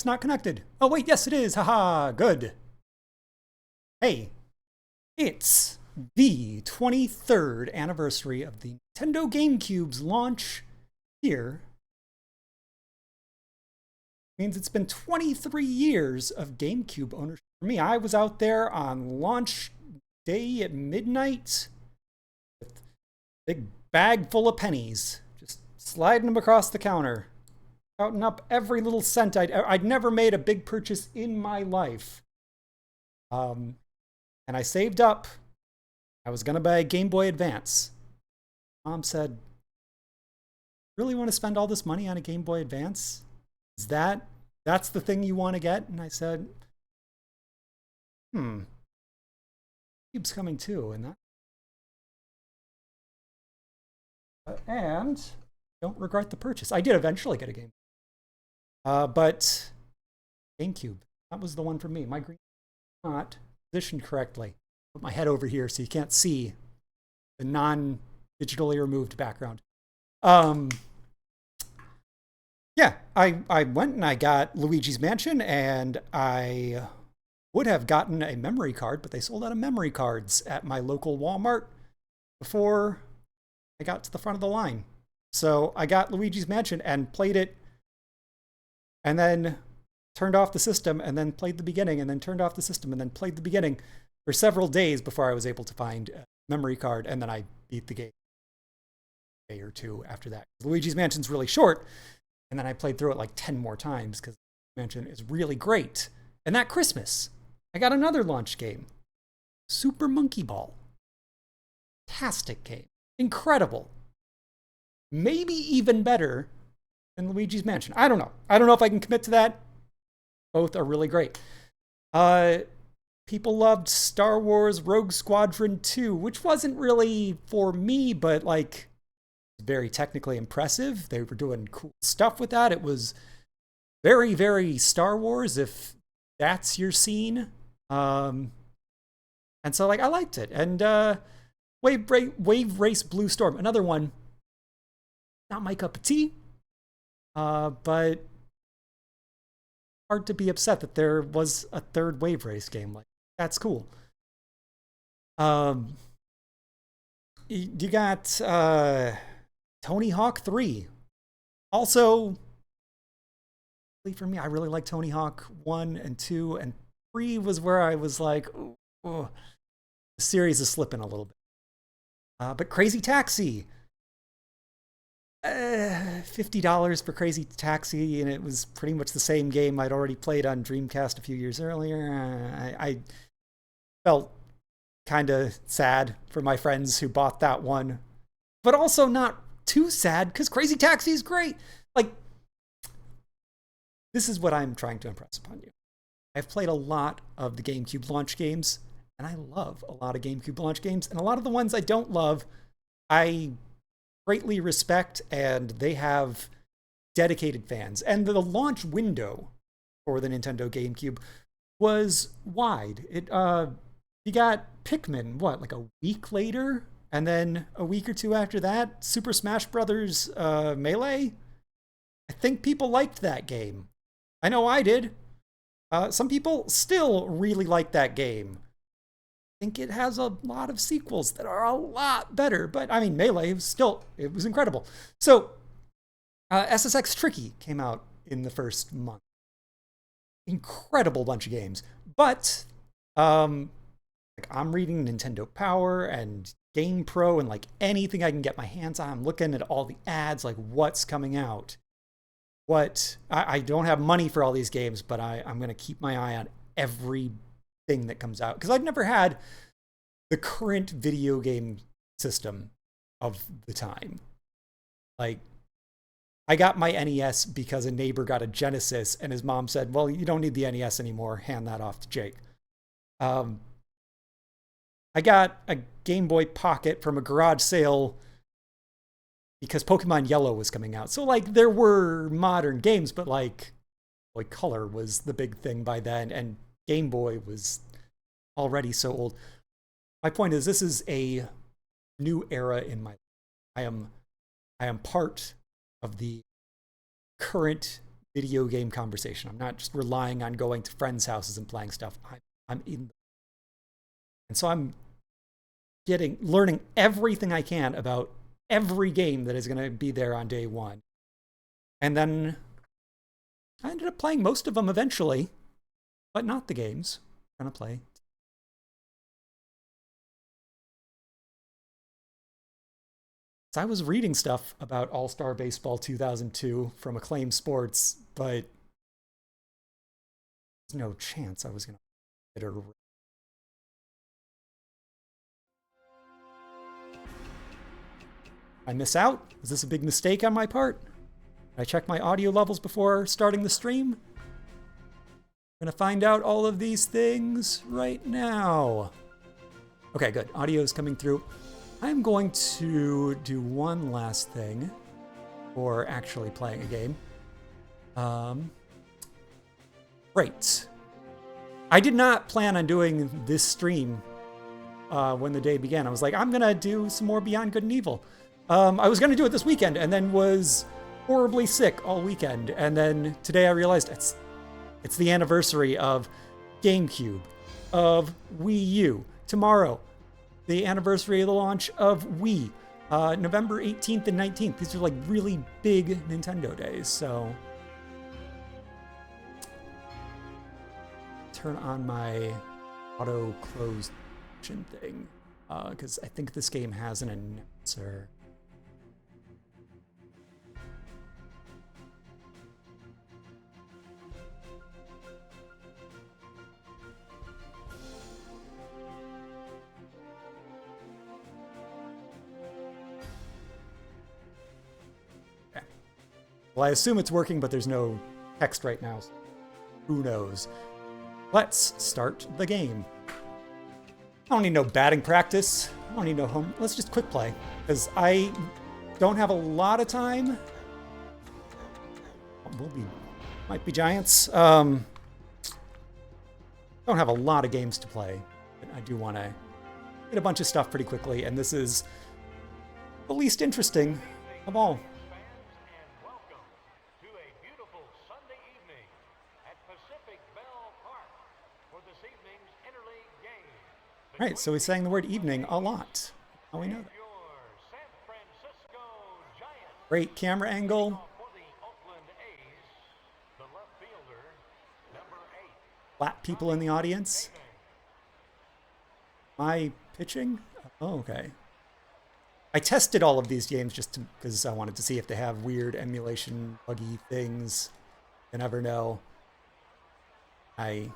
not connected. Oh, wait, yes, it is. Haha, good. Hey, it's the 23rd anniversary of the Nintendo GameCube's launch here. Means it's been 23 years of GameCube ownership for me. I was out there on launch day at midnight with a big bag full of pennies, just sliding them across the counter, counting up every little cent. I'd never made a big purchase in my life. And I saved up. I was going to buy a Game Boy Advance. Mom said, really want to spend all this money on a Game Boy Advance? That's the thing you want to get? And I said, Cube's coming too, and don't regret the purchase. I did eventually get a game, but GameCube, that was the one for me. My green not positioned correctly. Put my head over here so you can't see the non-digitally removed background. Yeah, I went and I got Luigi's Mansion, and I would have gotten a memory card, but they sold out of memory cards at my local Walmart before I got to the front of the line. So I got Luigi's Mansion and played it, and then turned off the system, and then played the beginning, and then turned off the system, and then played the beginning for several days before I was able to find a memory card, and then I beat the game a day or two after that. Luigi's Mansion's really short. And then I played through it like 10 more times because Mansion is really great. And that Christmas, I got another launch game, Super Monkey Ball. Fantastic game. Incredible. Maybe even better than Luigi's Mansion. I don't know. I don't know if I can commit to that. Both are really great. People loved Star Wars Rogue Squadron 2, which wasn't really for me, but like, very technically impressive. They were doing cool stuff with that. It was very, very Star Wars, if that's your scene. And so, like, I liked it. And Wave Race Blue Storm, another one. Not my cup of tea, but hard to be upset that there was a third Wave Race game. Like, that's cool. You got Tony Hawk 3. Also, for me, I really like Tony Hawk 1 and 2, and 3 was where I was like, oh, the series is slipping a little bit. But Crazy Taxi, $50 for Crazy Taxi, and it was pretty much the same game I'd already played on Dreamcast a few years earlier. I felt kind of sad for my friends who bought that one, but also not too sad because Crazy Taxi is great. Like, this is what I'm trying to impress upon you. I've played a lot of the GameCube launch games, and I love a lot of GameCube launch games, and a lot of the ones I don't love, I greatly respect, and they have dedicated fans. And the launch window for the Nintendo GameCube was wide. You got Pikmin, like a week later? And then a week or two after that, Super Smash Bros. Melee. I think people liked that game. I know I did. Some people still really like that game. I think it has a lot of sequels that are a lot better. But, I mean, Melee it was incredible. So, SSX Tricky came out in the first month. Incredible bunch of games. But, I'm reading Nintendo Power and Game Pro and like anything I can get my hands on. I'm looking at all the ads, like what's coming out. I don't have money for all these games, but I'm going to keep my eye on everything that comes out. Because I've never had the current video game system of the time. Like, I got my NES because a neighbor got a Genesis, and his mom said, well, you don't need the NES anymore. Hand that off to Jake. I got a Game Boy Pocket from a garage sale because Pokemon Yellow was coming out. So, like, there were modern games, but, like, Boy Color was the big thing by then, and Game Boy was already so old. My point is, this is a new era in my life. I am part of the current video game conversation. I'm not just relying on going to friends' houses and playing stuff. I'm in, and so I'm learning everything I can about every game that is going to be there on day one. And then I ended up playing most of them eventually, but not the games I'm going to play. So I was reading stuff about All-Star Baseball 2002 from Acclaim Sports, but there's no chance I was going to get it. I miss out? Was this a big mistake on my part? Did I check my audio levels before starting the stream? I'm gonna find out all of these things right now. Okay, good. Audio is coming through. I'm going to do one last thing for actually playing a game. Great. I did not plan on doing this stream when the day began. I was like, I'm gonna do some more Beyond Good and Evil. I was going to do it this weekend and then was horribly sick all weekend. And then today I realized it's the anniversary of GameCube, of Wii U. Tomorrow, the anniversary of the launch of Wii, November 18th and 19th. These are like really big Nintendo days. So turn on my auto close thing because I think this game has an announcer. Well, I assume it's working, but there's no text right now. So who knows? Let's start the game. I don't need no batting practice. I don't need no home. Let's just quick play, because I don't have a lot of time. Might be Giants. Don't have a lot of games to play, but I do want to get a bunch of stuff pretty quickly, and this is the least interesting of all. Right, so he's saying the word evening a lot. How we know that? Great camera angle. Flat people in the audience. My pitching? Oh, okay. I tested all of these games just because I wanted to see if they have weird emulation buggy things. You never know. I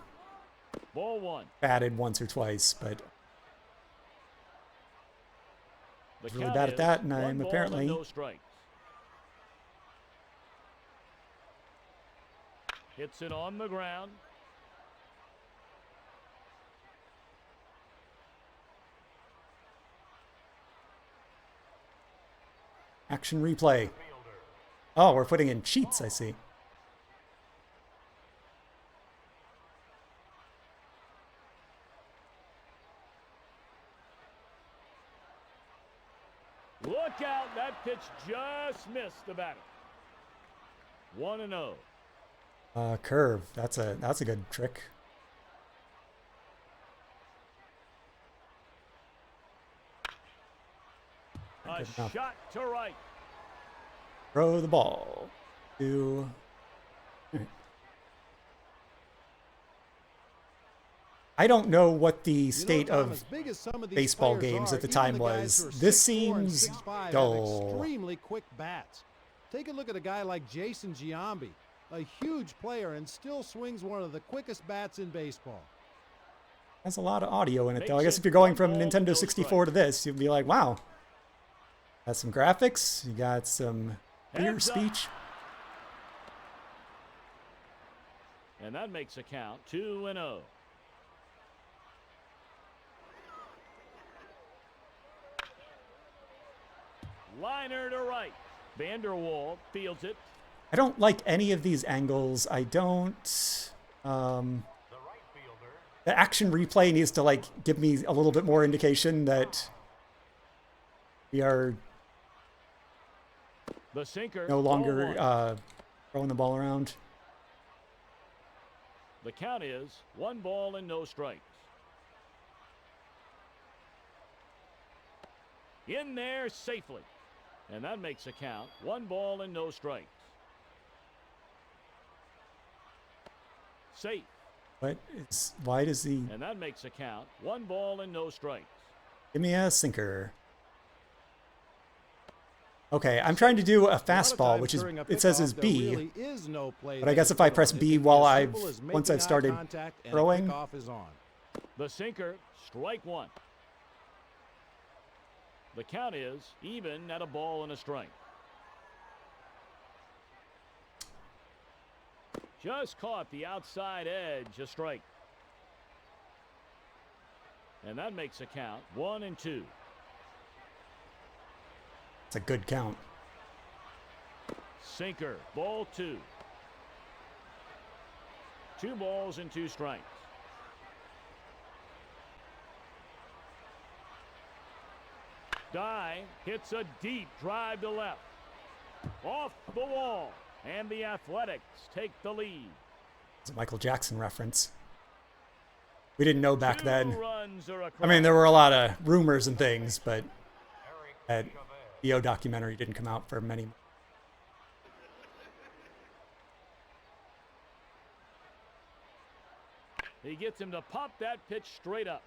Ball one. batted once or twice, but I was really bad at that, and I'm apparently no strikes. Hits it on the ground. action replay. Oh, we're putting in cheats, I see. Look out, that pitch just missed the batter. 1-0. Curve. That's a good trick. A shot to right. Throw the ball to. I don't know what the state of baseball games at the time was. This seems dull. Extremely quick bats. Take a look at a guy like Jason Giambi, a huge player and still swings one of the quickest bats in baseball. Has a lot of audio in it, though. I guess if you're going from Nintendo 64 to this, you'd be like, wow. Got some graphics. You got some clear speech. And that makes a count. 2-0. Liner to right. Vanderwall fields it. I don't like any of these angles. I don't. The action replay needs to like give me a little bit more indication that we are the sinker, no longer throwing the ball around. The count is 1 ball and no strikes. In there safely. And that makes a count. 1 ball and no strikes. Safe. Why does he... And that makes a count. 1 ball and no strikes. Give me a sinker. Okay, I'm trying to do a fastball, which is, it says is B. But I guess if I press B while once I've started throwing. The sinker, strike 1. The count is even at 1 ball and a strike. Just caught the outside edge, a strike. And that makes a count, 1 and 2. It's a good count. Sinker, ball 2. 2 balls and 2 strikes. Dye hits a deep drive to left. Off the wall. And the Athletics take the lead. It's a Michael Jackson reference. We didn't know back 2 then. runs are across. I mean, there were a lot of rumors and things, but that EO documentary didn't come out for many. He gets him to pop that pitch straight up.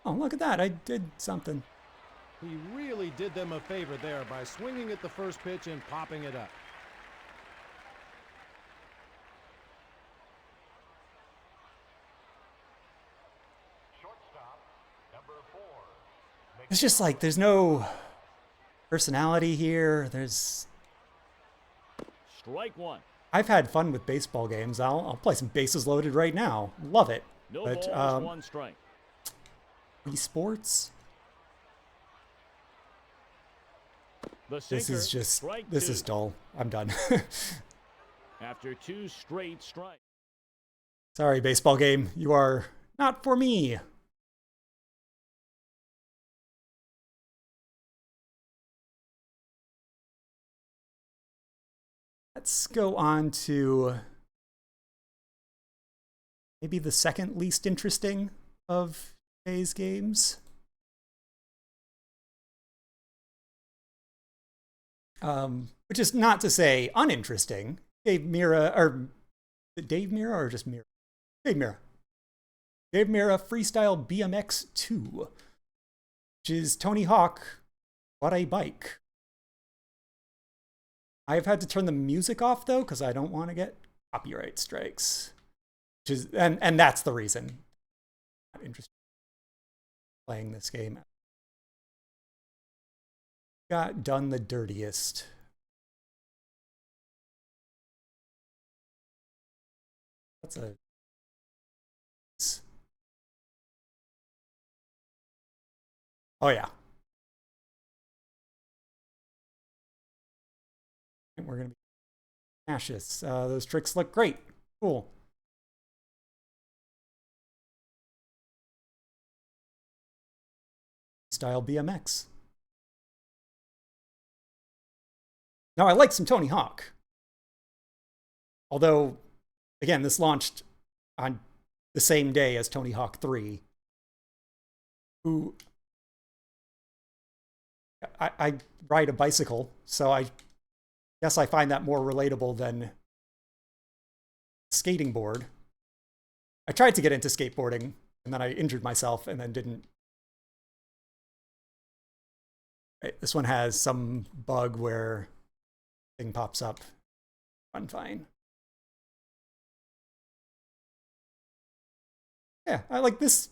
Oh, look at that. I did something. He really did them a favor there by swinging at the first pitch and popping it up. It's just like there's no personality here. Strike 1. I've had fun with baseball games. I'll play some bases loaded right now. Love it. No but balls, 1 strike. Esports? The sinker, This is just, strike this 2. is dull. I'm done. After 2 straight strikes. Sorry, baseball game. You are not for me. Let's go on to maybe the second least interesting of today's games. Which is not to say uninteresting. Dave Mira or just Mira? Dave Mira. Dave Mira Freestyle BMX 2, which is Tony Hawk, What a Bike. I've had to turn the music off though, because I don't want to get copyright strikes. Which is, and that's the reason I'm interested in playing this game. Got done the dirtiest. That's a... Oh yeah. We're going to be ashes. Those tricks look great. Cool. Style BMX. Now, I like some Tony Hawk. Although, again, this launched on the same day as Tony Hawk 3. Who... I ride a bicycle, so I guess I find that more relatable than skating board. I tried to get into skateboarding, and then I injured myself and then didn't. This one has some bug where thing pops up. Run fine. Yeah, I like this.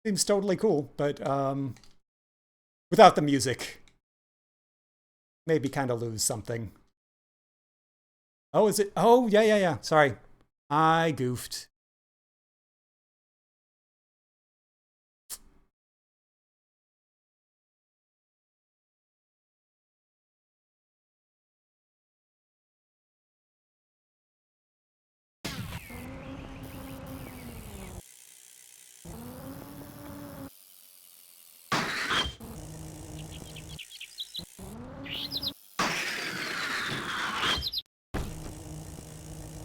Seems totally cool, but without the music, maybe kind of lose something. Oh, is it? Oh, yeah. Sorry. I goofed.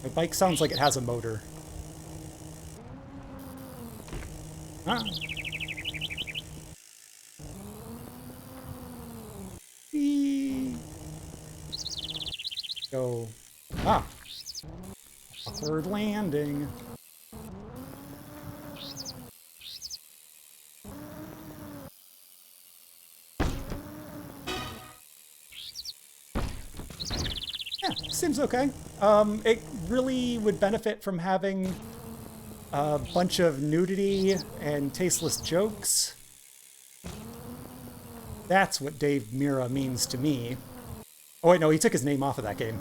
My bike sounds like it has a motor. Ah. Whee. Go. Ah. Awkward landing. Yeah, seems okay. It really would benefit from having a bunch of nudity and tasteless jokes. That's what Dave Mira means to me. Oh wait, no, he took his name off of that game.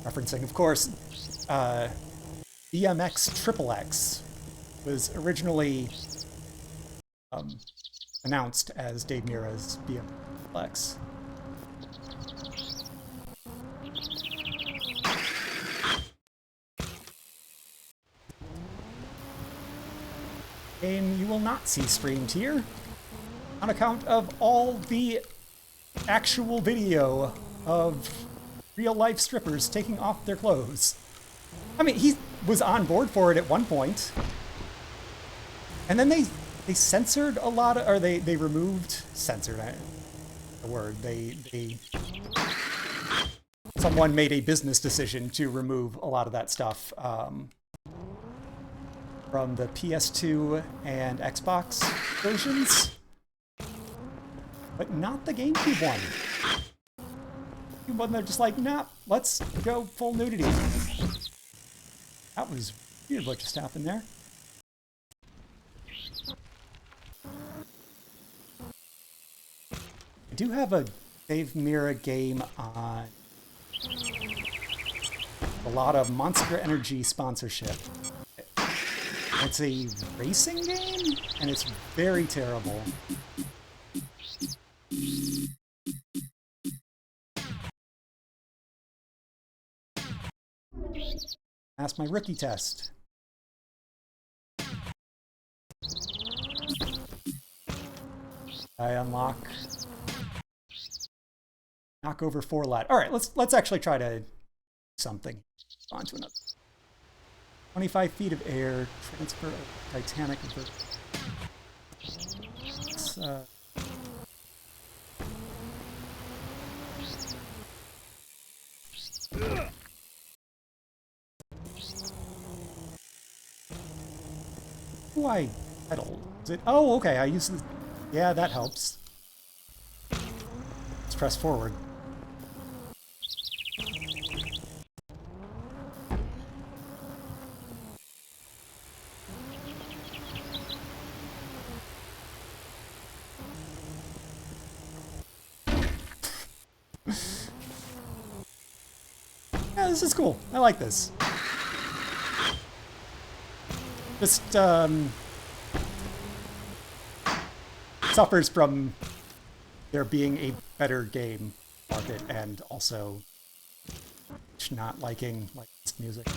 Referencing, of course, BMX XXX was originally announced as Dave Mira's BMX. Game you will not see streamed here on account of all the actual video of real-life strippers taking off their clothes. I mean, he was on board for it at one point. And then they censored a lot of, or they removed, censored, the word, someone made a business decision to remove a lot of that stuff from the PS2 and Xbox versions, but not the GameCube one. One they're just like, nah, let's go full nudity. That was weird what just happened there. I do have a Dave Mira game on a lot of Monster Energy sponsorship. It's a racing game, and it's very terrible. That's my rookie test. I unlock knock over 4 lat. All right, let's actually try to do something. On to another. 25 feet of air, transfer of Titanic. Do I pedal? Is it? Oh, okay. I use the. Yeah, that helps. Let's press forward. Yeah, this is cool. I like this. Just suffers from there being a better game market and also not liking licensed music.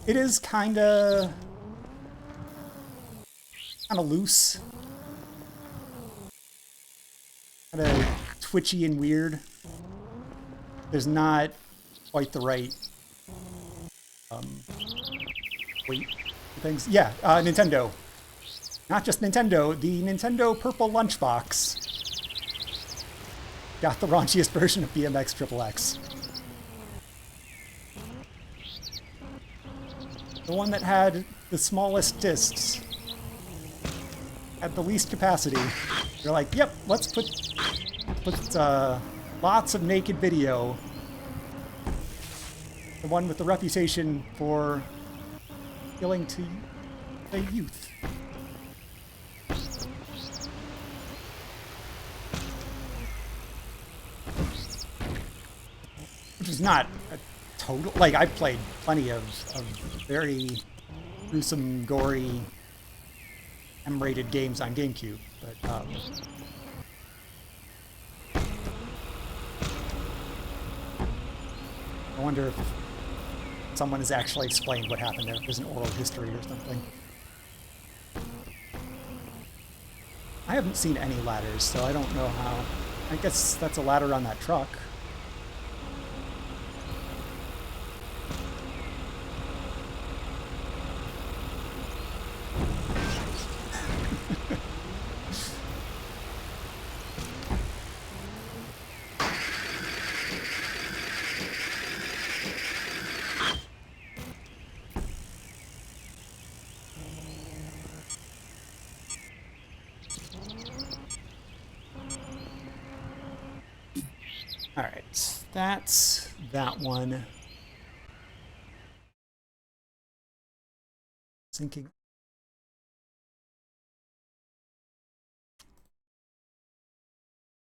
It is kind of loose. Kind of twitchy and weird. There's not quite the right weight for things. Yeah, Nintendo. Not just Nintendo, the Nintendo Purple Lunchbox got the raunchiest version of BMX XXX. The one that had the smallest discs, had the least capacity. They're like, yep, let's put lots of naked video. The one with the reputation for appealing to the youth. Which is not a total, like, I've played plenty of very gruesome, gory, M-rated games on GameCube, but I wonder if someone has actually explained what happened there. If there's an oral history or something. I haven't seen any ladders, so I don't know how. I guess that's a ladder on that truck. All right, that's that one. Sinking.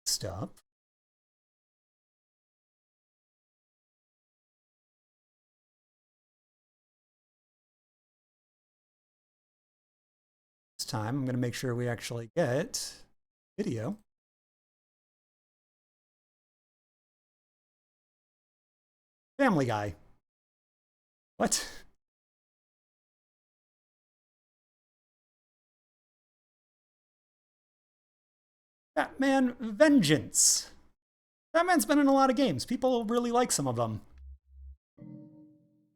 Stop. This time, I'm going to make sure we actually get video. Family Guy. What? Batman Vengeance. Batman's been in a lot of games. People really like some of them.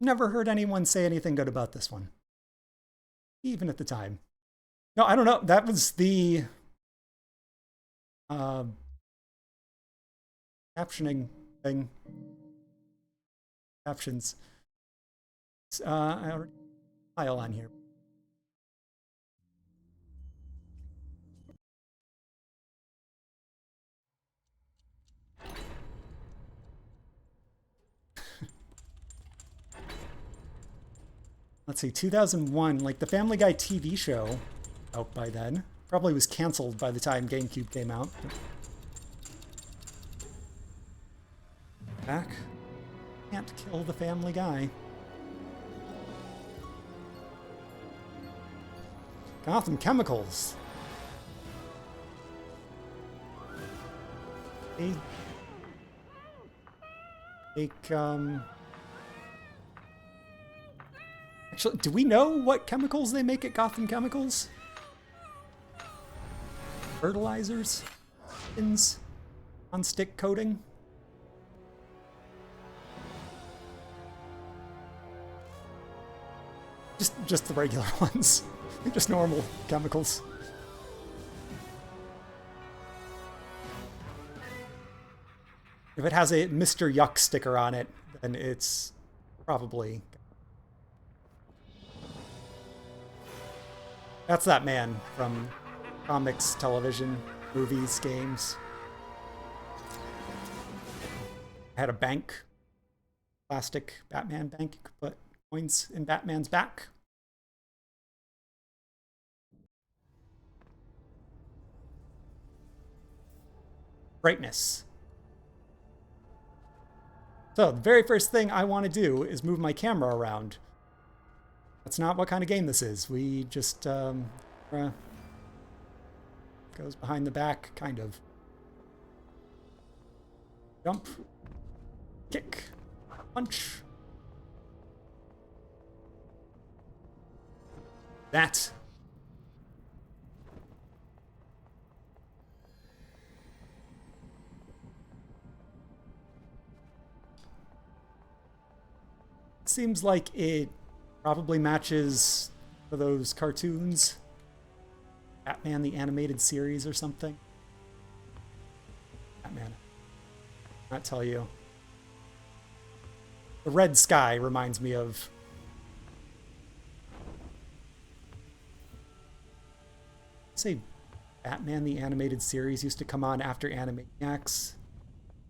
Never heard anyone say anything good about this one. Even at the time. No, I don't know. That was the captioning thing. Captions. I already file on here. Let's see, 2001, like the Family Guy TV show out by then. Probably was canceled by the time GameCube came out. Back. Can't kill the Family Guy. Gotham Chemicals. They make, actually, do we know what chemicals they make at Gotham Chemicals? Fertilizers? Pins? Non-stick coating? Just the regular ones. Just normal chemicals. If it has a Mr. Yuck sticker on it, then it's probably... That's that man from comics, television, movies, games. I had a bank. Plastic Batman bank. You could put coins in Batman's back. Brightness. So the very first thing I want to do is move my camera around. That's not what kind of game this is. We just goes behind the back, kind of. Jump. Kick. Punch. That. Seems like it probably matches for those cartoons. Batman the Animated Series or something. Batman. Not tell you. The red sky reminds me of... say Batman the Animated Series used to come on after Animaniacs.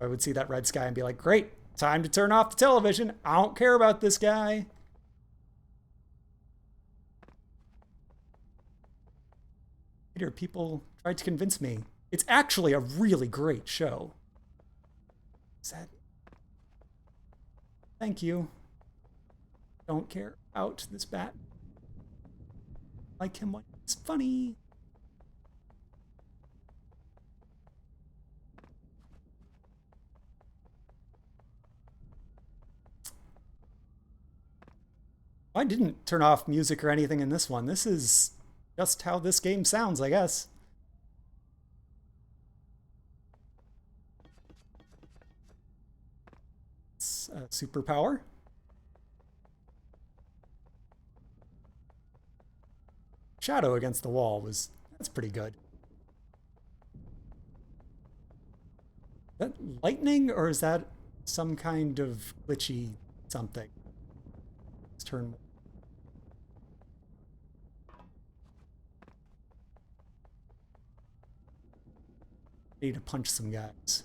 I would see that red sky and be like, great, time to turn off the television. I don't care about this guy. Later, people tried to convince me. It's actually a really great show. Is that... Thank you. Don't care about this bat. Like him when it's funny. I didn't turn off music or anything in this one. This is just how this game sounds, I guess. It's a superpower. Shadow against the wall that's pretty good. Is that lightning or is that some kind of glitchy something? Let's turn. Need to punch some guys.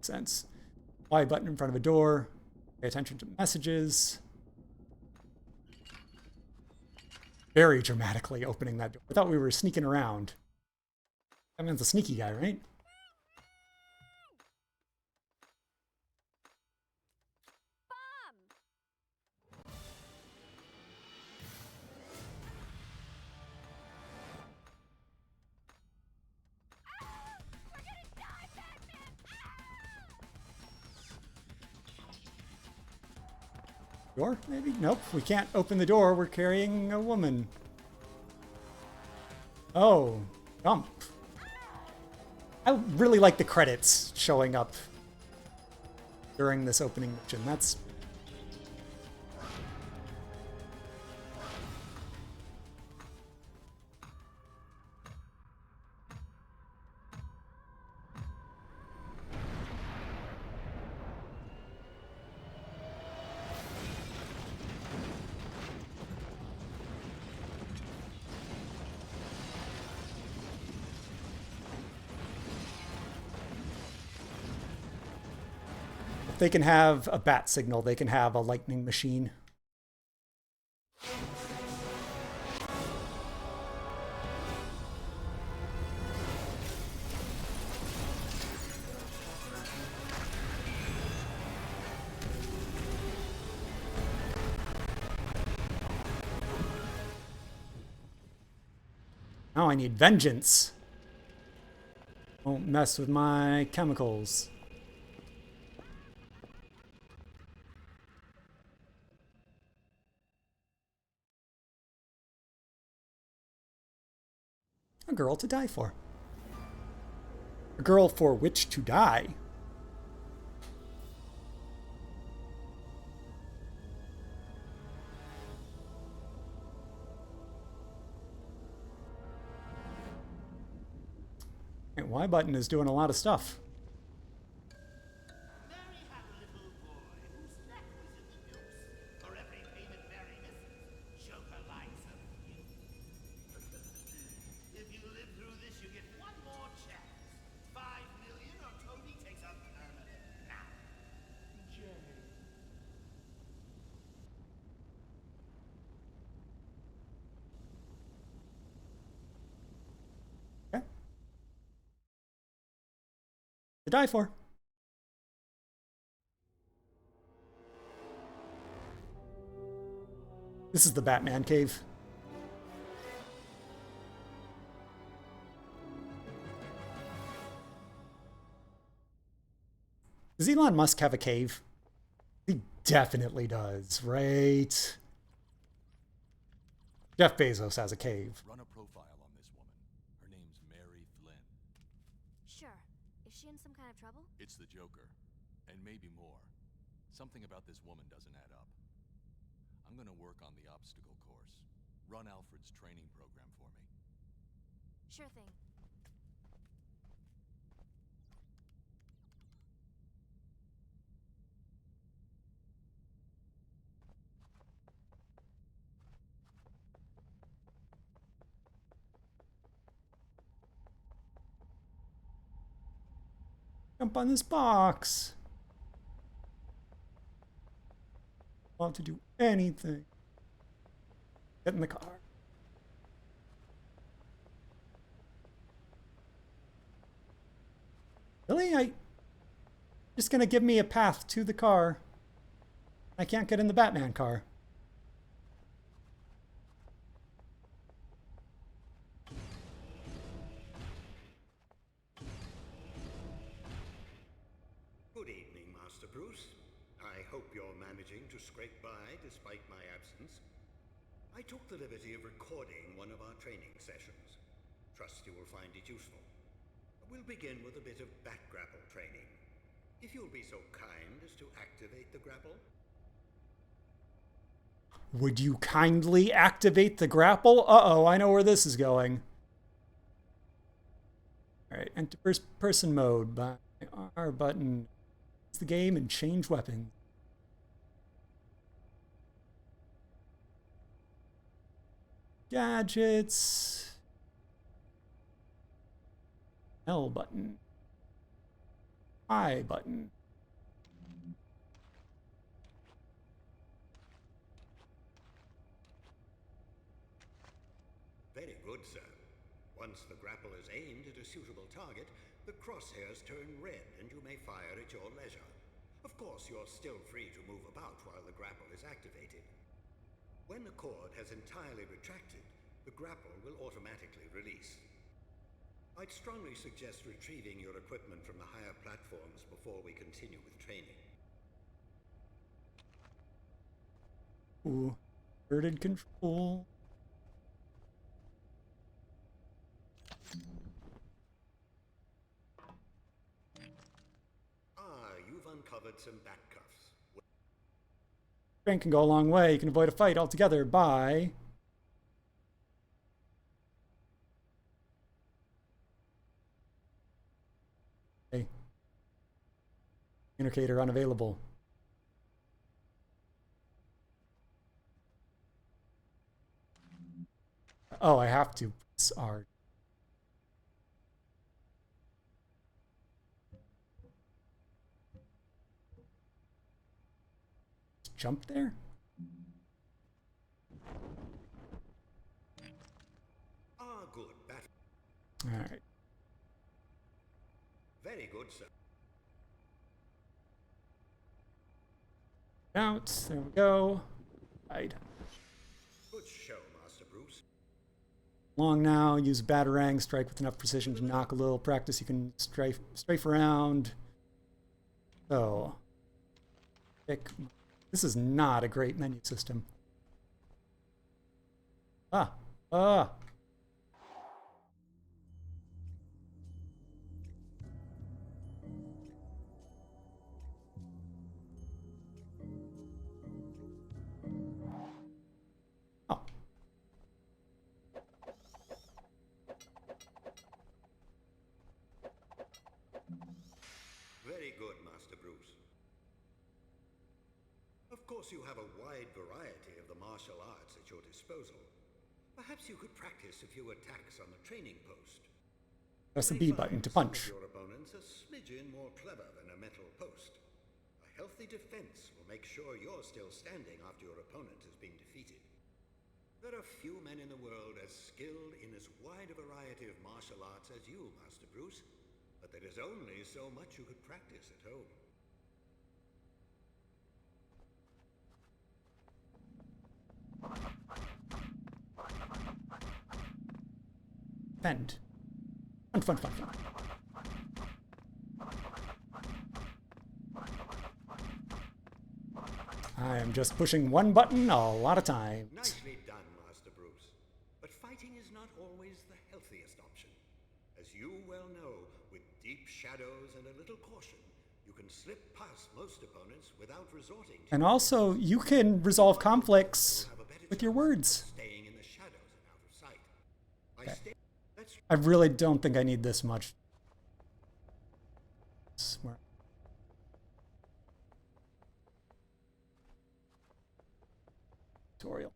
Sense. Y button in front of a door. Pay attention to messages. Very dramatically opening that door. I thought we were sneaking around. That man's a sneaky guy, right? Door, maybe? Nope, we can't open the door. We're carrying a woman. Oh, jump. I really like the credits showing up during this opening mission. That's... If they can have a bat signal, they can have a lightning machine. Now I need vengeance. Won't mess with my chemicals. A girl to die for. A girl for which to die. And Y button is doing a lot of stuff. To die for. This is the Batman cave. Does Elon Musk have a cave? He definitely does, right? Jeff Bezos has a cave. Run a profile on this woman. Her name's Mary Flynn. Sure. Is she in some kind of trouble? It's the Joker. And maybe more. Something about this woman doesn't add up. I'm gonna work on the obstacle course. Run Alfred's training program for me. Sure thing. Jump on this box. Want to do anything. Get in the car. Really? Just gonna give me a path to the car. I can't get in the Batman car. Master Bruce. I hope you're managing to scrape by despite my absence. I took the liberty of recording one of our training sessions. Trust you will find it useful. We'll begin with a bit of back grapple training. If you'll be so kind as to activate the grapple. Would you kindly activate the grapple? Uh-oh, I know where this is going. Alright, enter first person mode by R button. It's the game and change weapons. Gadgets. L button. I button. Very good, sir. Once the grapple is aimed at a suitable target, the crosshairs turn red and you may fire at your leisure. Of course, you're still free to move about while the grapple is activated. When the cord has entirely retracted, the grapple will automatically release. I'd strongly suggest retrieving your equipment from the higher platforms before we continue with training. Ooh, inverted control. You've uncovered some back cuffs. Strength can go a long way. You can avoid a fight altogether by... Hey. Communicator unavailable. Oh, I have to. It's R. Jump there? Good. All right. Very good, sir. Out. There we go. Hide. Good show, Master Bruce. Long now. Use batarang. Strike with enough precision to knock a little. Practice. You can strafe around. So. Pick. This is not a great menu system. Ah. Ah. Oh. Very good, Master Bruce. Of course, you have a wide variety of the martial arts at your disposal. Perhaps you could practice a few attacks on the training post. Press the B button to punch. Some of your opponents are smidgen more clever than a metal post. A healthy defense will make sure you're still standing after your opponent has been defeated. There are few men in the world as skilled in as wide a variety of martial arts as you, Master Bruce. But there is only so much you could practice at home. Fend. Fun. I am just pushing one button a lot of times. Nicely done, Master Bruce. But fighting is not always the healthiest option. As you well know, with deep shadows and a little caution, you can slip past most opponents without resorting to... And also, you can resolve conflicts with your words. Staying in the shadows and out of sight. Okay. I really don't think I need this much. Tutorial.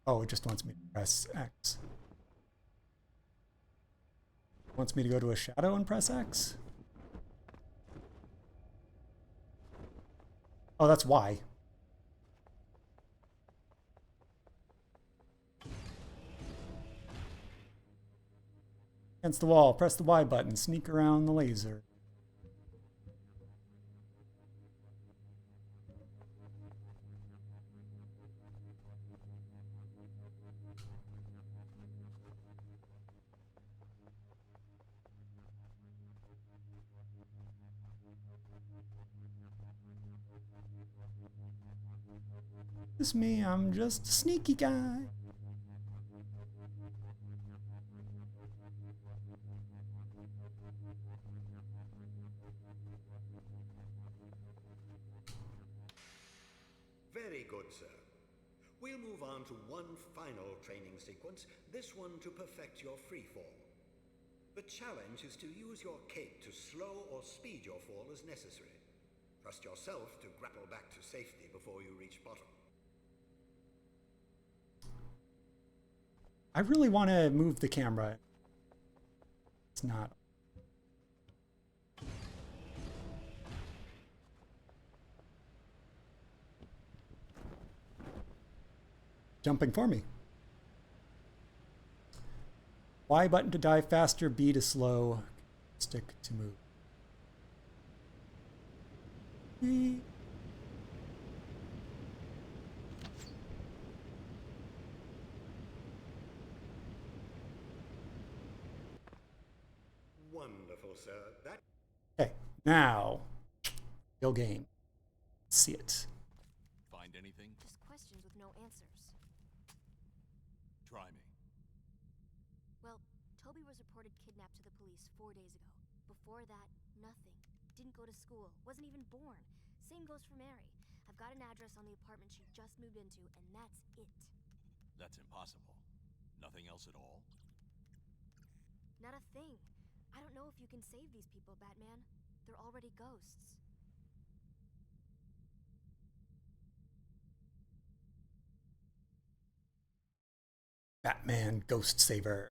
Oh, it just wants me to press X. It wants me to go to a shadow and press X? Oh, that's Y. Against the wall, press the Y button, sneak around the laser. It's me, I'm just a sneaky guy. Very good, sir. We'll move on to one final training sequence, this one to perfect your freefall. The challenge is to use your cape to slow or speed your fall as necessary. Trust yourself to grapple back to safety before you reach bottom. I really want to move the camera. It's not. Jumping for me. Y button to dive faster, B to slow, stick to move. B. Wonderful, sir. That... Okay, now, real game. Let's see it. Find anything? Just questions with no answers. Try me. Well, Toby was reported kidnapped to the police 4 days ago. Before that, nothing. Didn't go to school. Wasn't even born. Same goes for Mary. I've got an address on the apartment she just moved into, and that's it. That's impossible. Nothing else at all? Not a thing. I don't know if you can save these people, Batman. They're already ghosts. Batman Ghost Saver.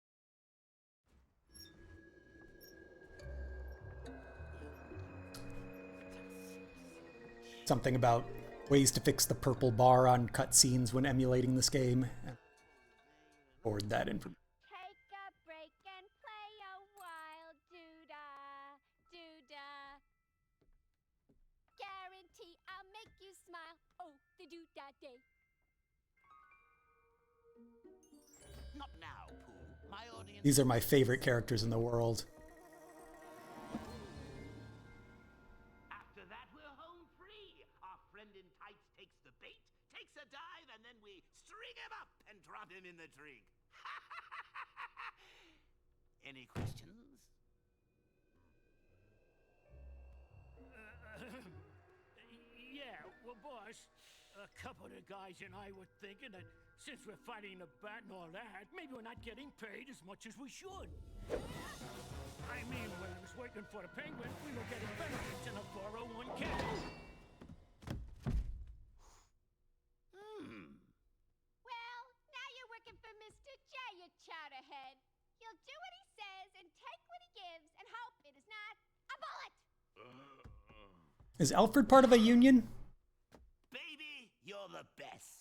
Something about ways to fix the purple bar on cutscenes when emulating this game. Forward that information. Take a break and play a while, doo-dah, doo-dah. Guarantee I'll make you smile. Oh, the doo-dah day. Not now, Pooh. My audience. These are my favorite characters in the world. After that, we're home free. Our friend in tights takes the bait, takes a dive, and then we string him up and drop him in the trig. Any questions? Yeah, well, boss, a couple of the guys and I were thinking that since we're fighting the bat and all that, maybe we're not getting paid as much as we should. I mean, when I was working for the Penguin, we were getting benefits in a 401k. Well, now you're working for Mr. J, you chowderhead. You'll do what he says and take what he gives and hope it is not a bullet. Is Alfred part of a union? Baby, you're the best.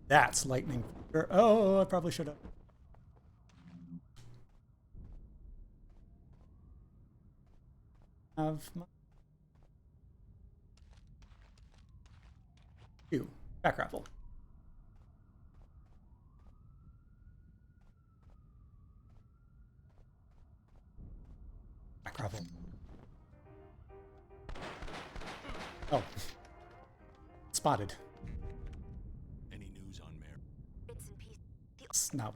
That's lightning. Oh, I probably should have. Have my... Back raffle. Back raffle. Oh. Spotted. Any news on Mary? Bits and pieces. Now.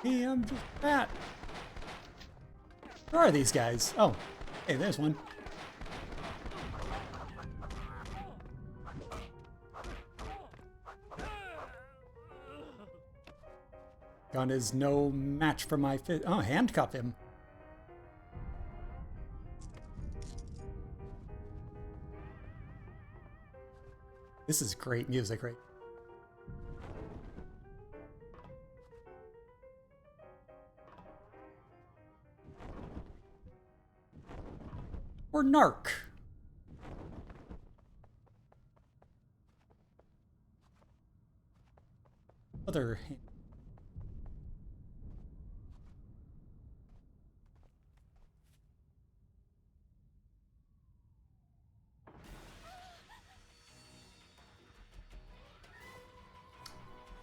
Hey, I'm just fat. Where are these guys? Oh, hey, there's one. Gun is no match for my fit. Oh, handcuff him. This is great music, right? Or Narc. Other hint.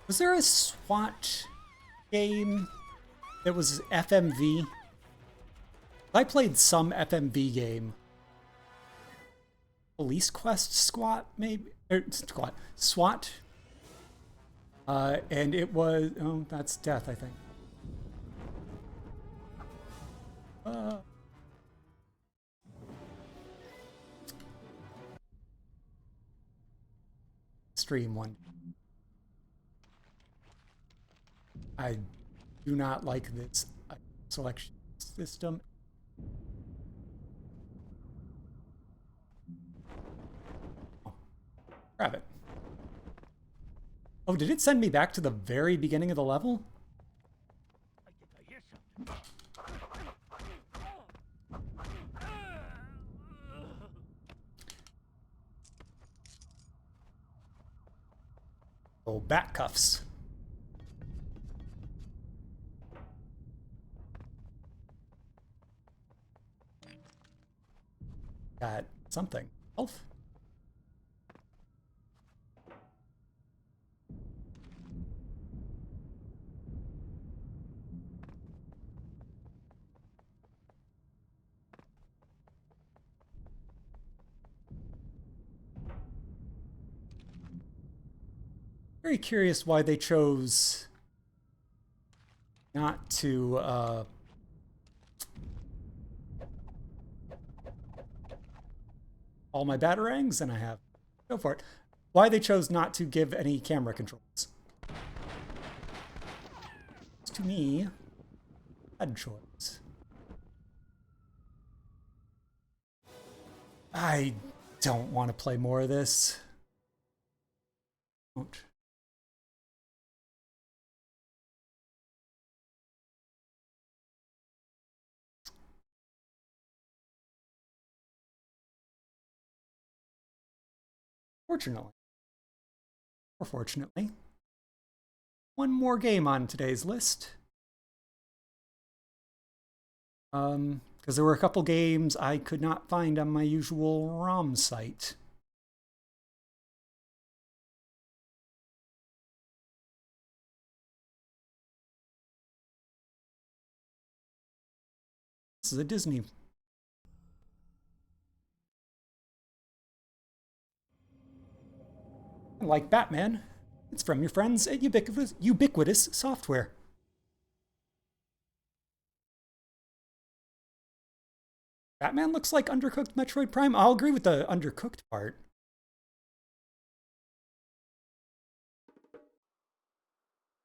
Was there a SWAT game that was FMV? I played some FMV game. Police Quest Squat, maybe? Or Squat. SWAT. And it was... Oh, that's death, I think. Stream one. I do not like this selection system. Oh, grab it. Oh, did it send me back to the very beginning of the level? I think I hear something. Oh, bat cuffs. Got something. Health. Very curious why they chose not to all my batarangs, and I have. Go for it. Why they chose not to give any camera controls. To me, bad choice. I don't want to play more of this. Don't. Fortunately, or fortunately, one more game on today's list. Because there were a couple games I could not find on my usual ROM site. This is a Disney. Like Batman, it's from your friends at Ubiquitous Software. Batman looks like undercooked Metroid Prime. I'll agree with the undercooked part.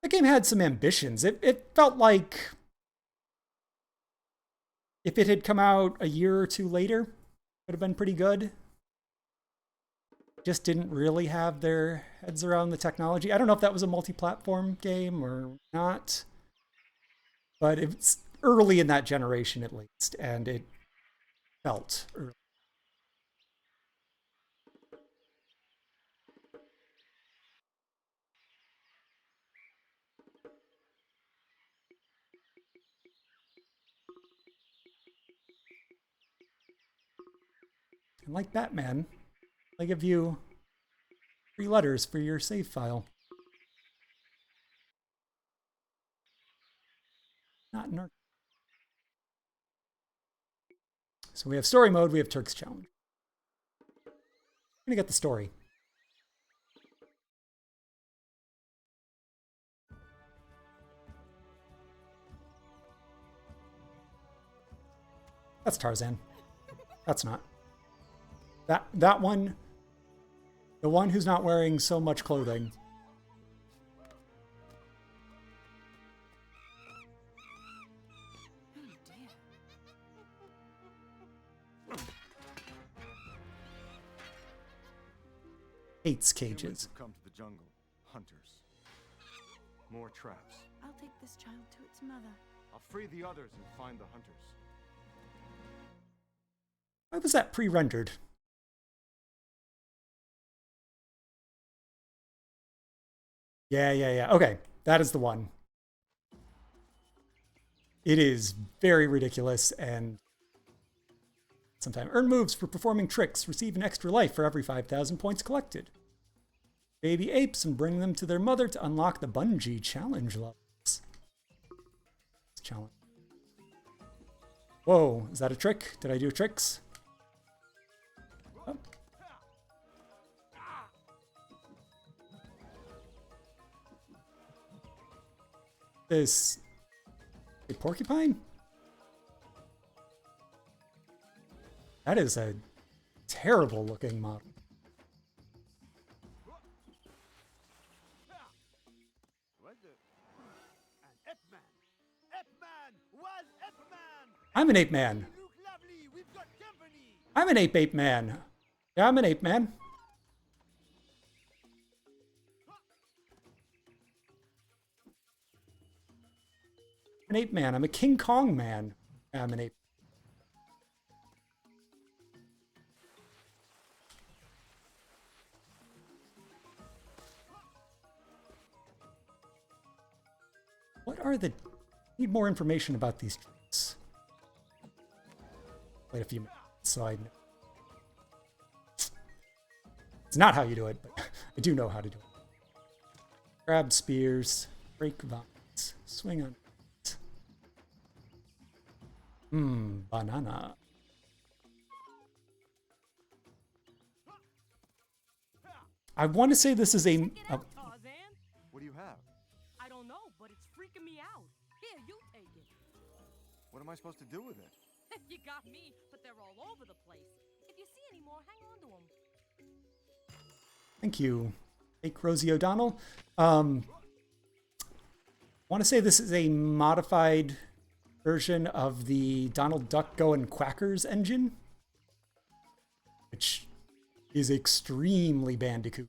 The game had some ambitions. It felt like if it had come out a year or two later, it would have been pretty good. Just didn't really have their heads around the technology. I don't know if that was a multi-platform game or not, but it's early in that generation at least, and it felt early. And like Batman, they give you 3 letters for your save file. Not in our... So we have story mode, we have Turk's Challenge. I'm gonna get the story. That's Tarzan. That's not. That one, the one who's not wearing so much clothing. hates cages. Come to the jungle. Hunters. More traps. I'll take this child to its mother. I'll free the others and find the hunters. Why was that pre-rendered? Yeah. Okay, that is the one. It is very ridiculous and sometimes earn moves for performing tricks. Receive an extra life for every 5,000 points collected. Baby apes and bring them to their mother to unlock the bungee challenge levels. Challenge. Whoa, is that a trick? Did I do tricks? Oh. This a porcupine? That is a terrible looking model. I'm an ape man. I'm an ape man. Yeah, I'm an ape man. I'm an ape man. I'm a King Kong man. Yeah, I'm an ape. What are the... Need more information about these tricks. Wait a few minutes so I know. It's not how you do it, but I do know how to do it. Grab spears, break vines, swing on it. Banana. I want to say this is a What do you have? I don't know, but it's freaking me out. Here, you take it. What am I supposed to do with it? You got me, but they're all over the place. If you see any more, hang on to them. Thank you, Fake Rosie O'Donnell. Want to say this is a modified version of the Donald Duck Go and Quackers engine, which is extremely Bandicoot.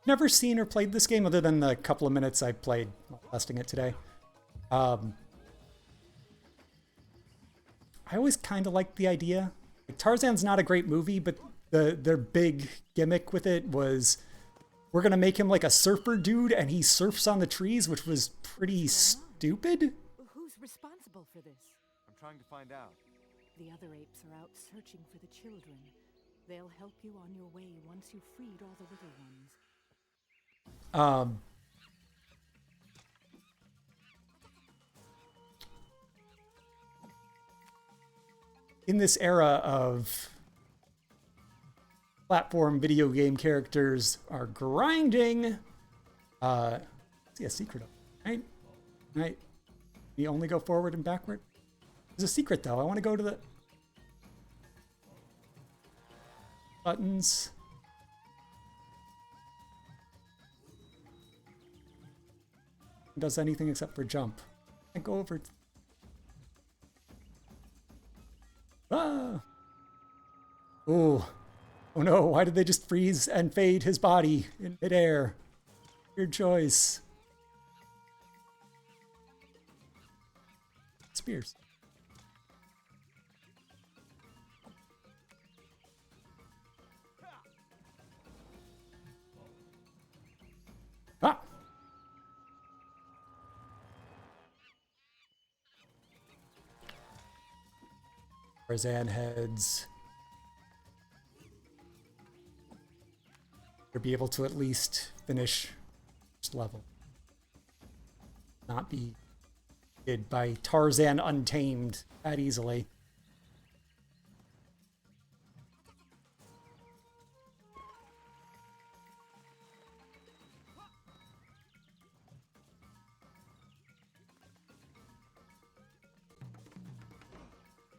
Never seen or played this game other than the couple of minutes I played while testing it today. I always kind of liked the idea. Like, Tarzan's not a great movie, but their big gimmick with it was we're going to make him like a surfer dude and he surfs on the trees, which was pretty stupid. Who's responsible for this? I'm trying to find out. The other apes are out searching for the children. They'll help you on your way once you've freed all the little ones. In this era of platform video game characters are grinding, see a secret, right? You only go forward and backward. There's a secret though. I want to go to the buttons. Does anything except for jump. I go over. Ah! Oh no, why did they just freeze and fade his body in midair? Weird choice. Spears. Ah! Tarzan heads. Or be able to at least finish first level. Not be hit by Tarzan Untamed that easily.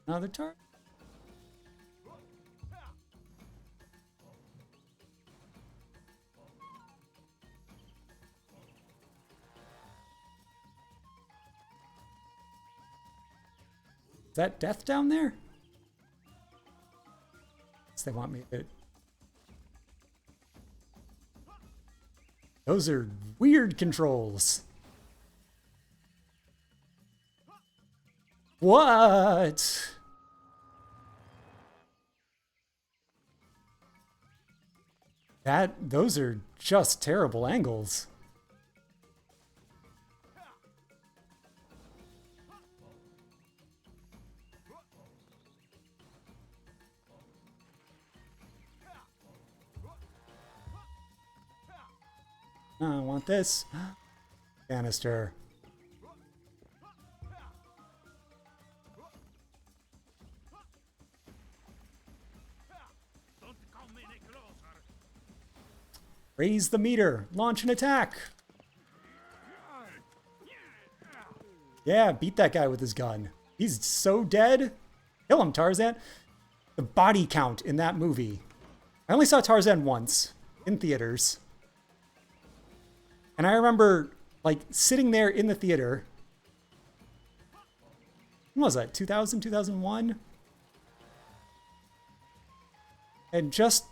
Another Tarzan. Is that death down there? They want me to... Those are weird controls. What? Those are just terrible angles. I want this. Canister. Raise the meter. Launch an attack. Yeah, beat that guy with his gun. He's so dead. Kill him, Tarzan. The body count in that movie. I only saw Tarzan once in theaters. And I remember, like, sitting there in the theater. When was that? 2000, 2001? And just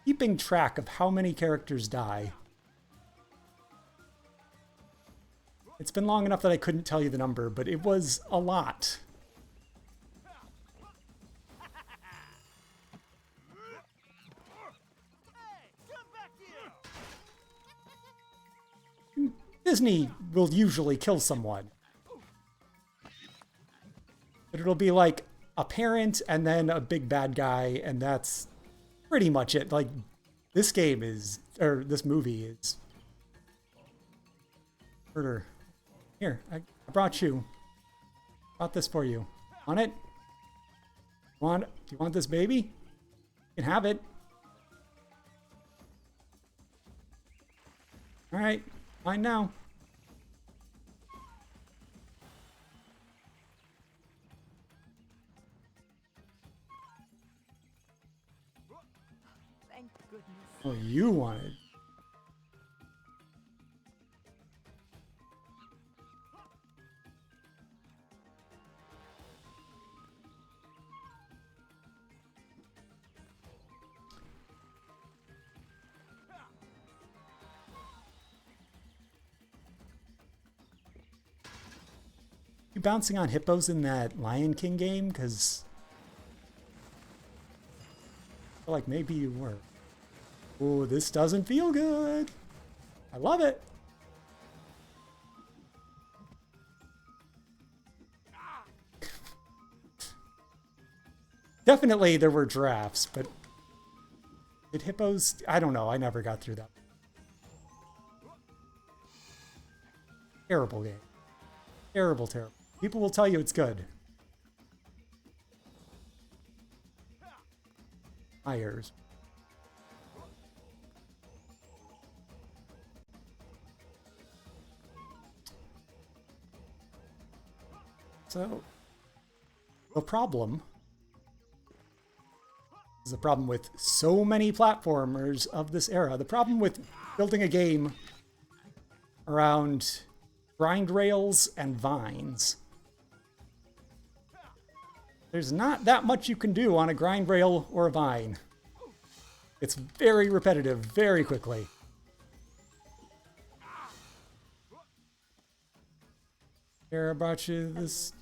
keeping track of how many characters die. It's been long enough that I couldn't tell you the number, but it was a lot. Disney will usually kill someone. But it'll be like a parent and then a big bad guy, and that's pretty much it. Like, this game is, or this movie is murder. Here, I brought you. Brought this for you. Want it? Do you want this baby? You can have it. All right. Mine now. Thank goodness. Oh, you wanted. You bouncing on hippos in that Lion King game? Because I feel like maybe you were. Oh, this doesn't feel good. I love it. Definitely there were giraffes, but did hippos? I don't know. I never got through that. Terrible game. Terrible, terrible. People will tell you it's good. Tires. So, the problem is the problem with so many platformers of this era. The problem with building a game around grind rails and vines. There's not that much you can do on a grind rail or a vine. It's very repetitive, very quickly. Here, I brought you this.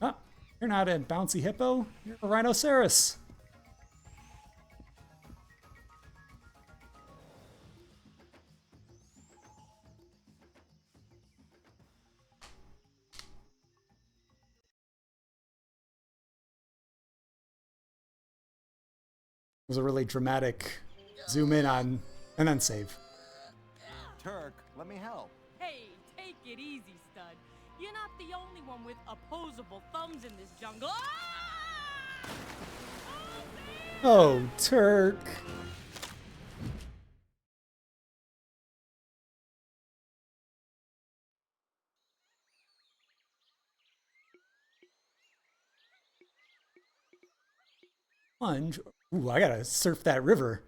Oh, you're not a bouncy hippo. You're a rhinoceros. It was a really dramatic zoom in on and then save. Turk, let me help. Hey, take it easy, stud. You're not the only one with opposable thumbs in this jungle. Ah! Oh, Turk. Plunge. Ooh, I gotta surf that river.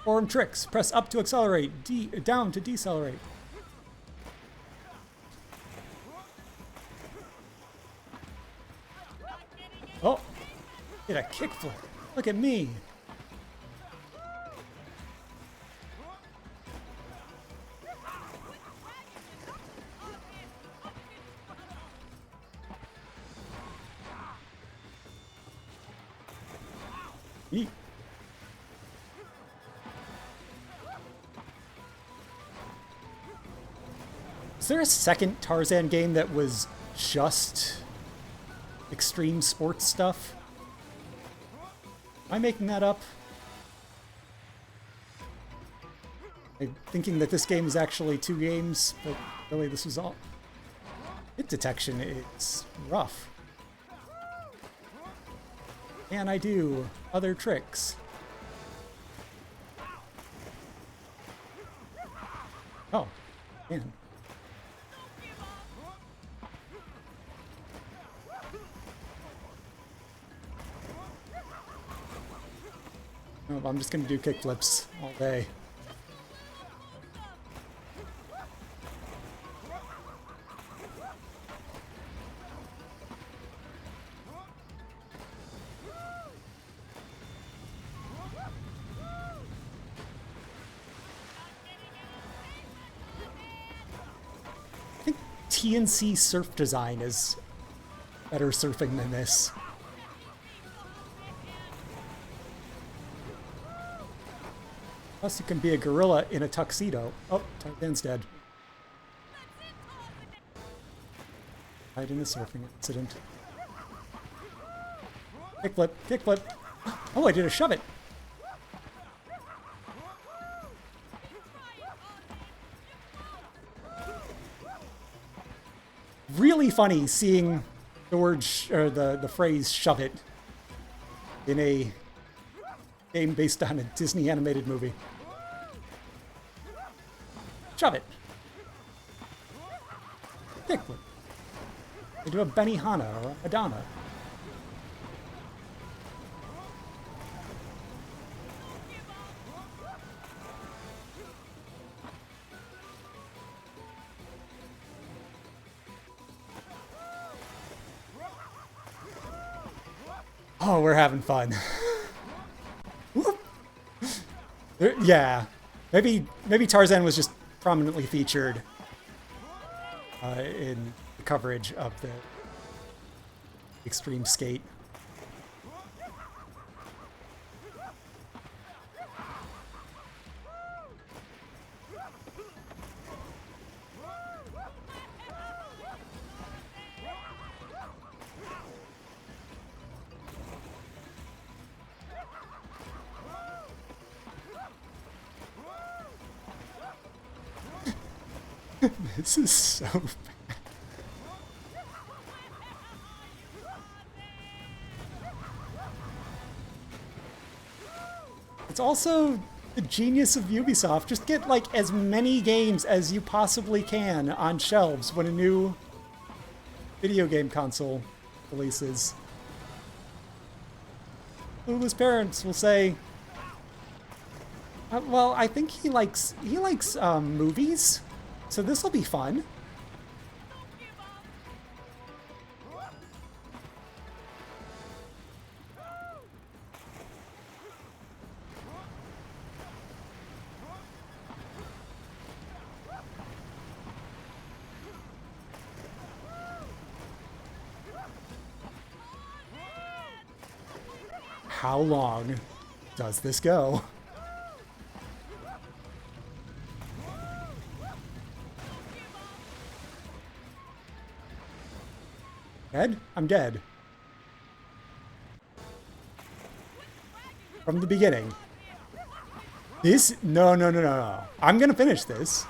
Form tricks. Press up to accelerate. Down to decelerate. Oh, did a kickflip. Look at me. Yeet. Is there a second Tarzan game that was just extreme sports stuff? Am I making that up? I'm thinking that this game is actually 2 games, but really this was all... Hit detection is rough. Can I do other tricks? Oh, man. No, I'm just gonna do kickflips all day. I think TNC surf design is better surfing than this. Plus, you can be a gorilla in a tuxedo. Oh, Tarzan's dead. Died in a surfing incident. Kickflip, kickflip. Oh, I did a shove it. Really funny seeing the word or the phrase "shove it" in a game based on a Disney animated movie. Shove it. Kickflip. They do a Benihana or a Madonna. Oh, we're having fun. Yeah, maybe Tarzan was just prominently featured in the coverage of the extreme skate. This is so bad. It's also the genius of Ubisoft. Just get like as many games as you possibly can on shelves when a new video game console releases. Lulu's parents will say, well, I think he likes movies. So this will be fun. How long does this go? Dead? I'm dead. From the beginning. This? No. I'm gonna finish this.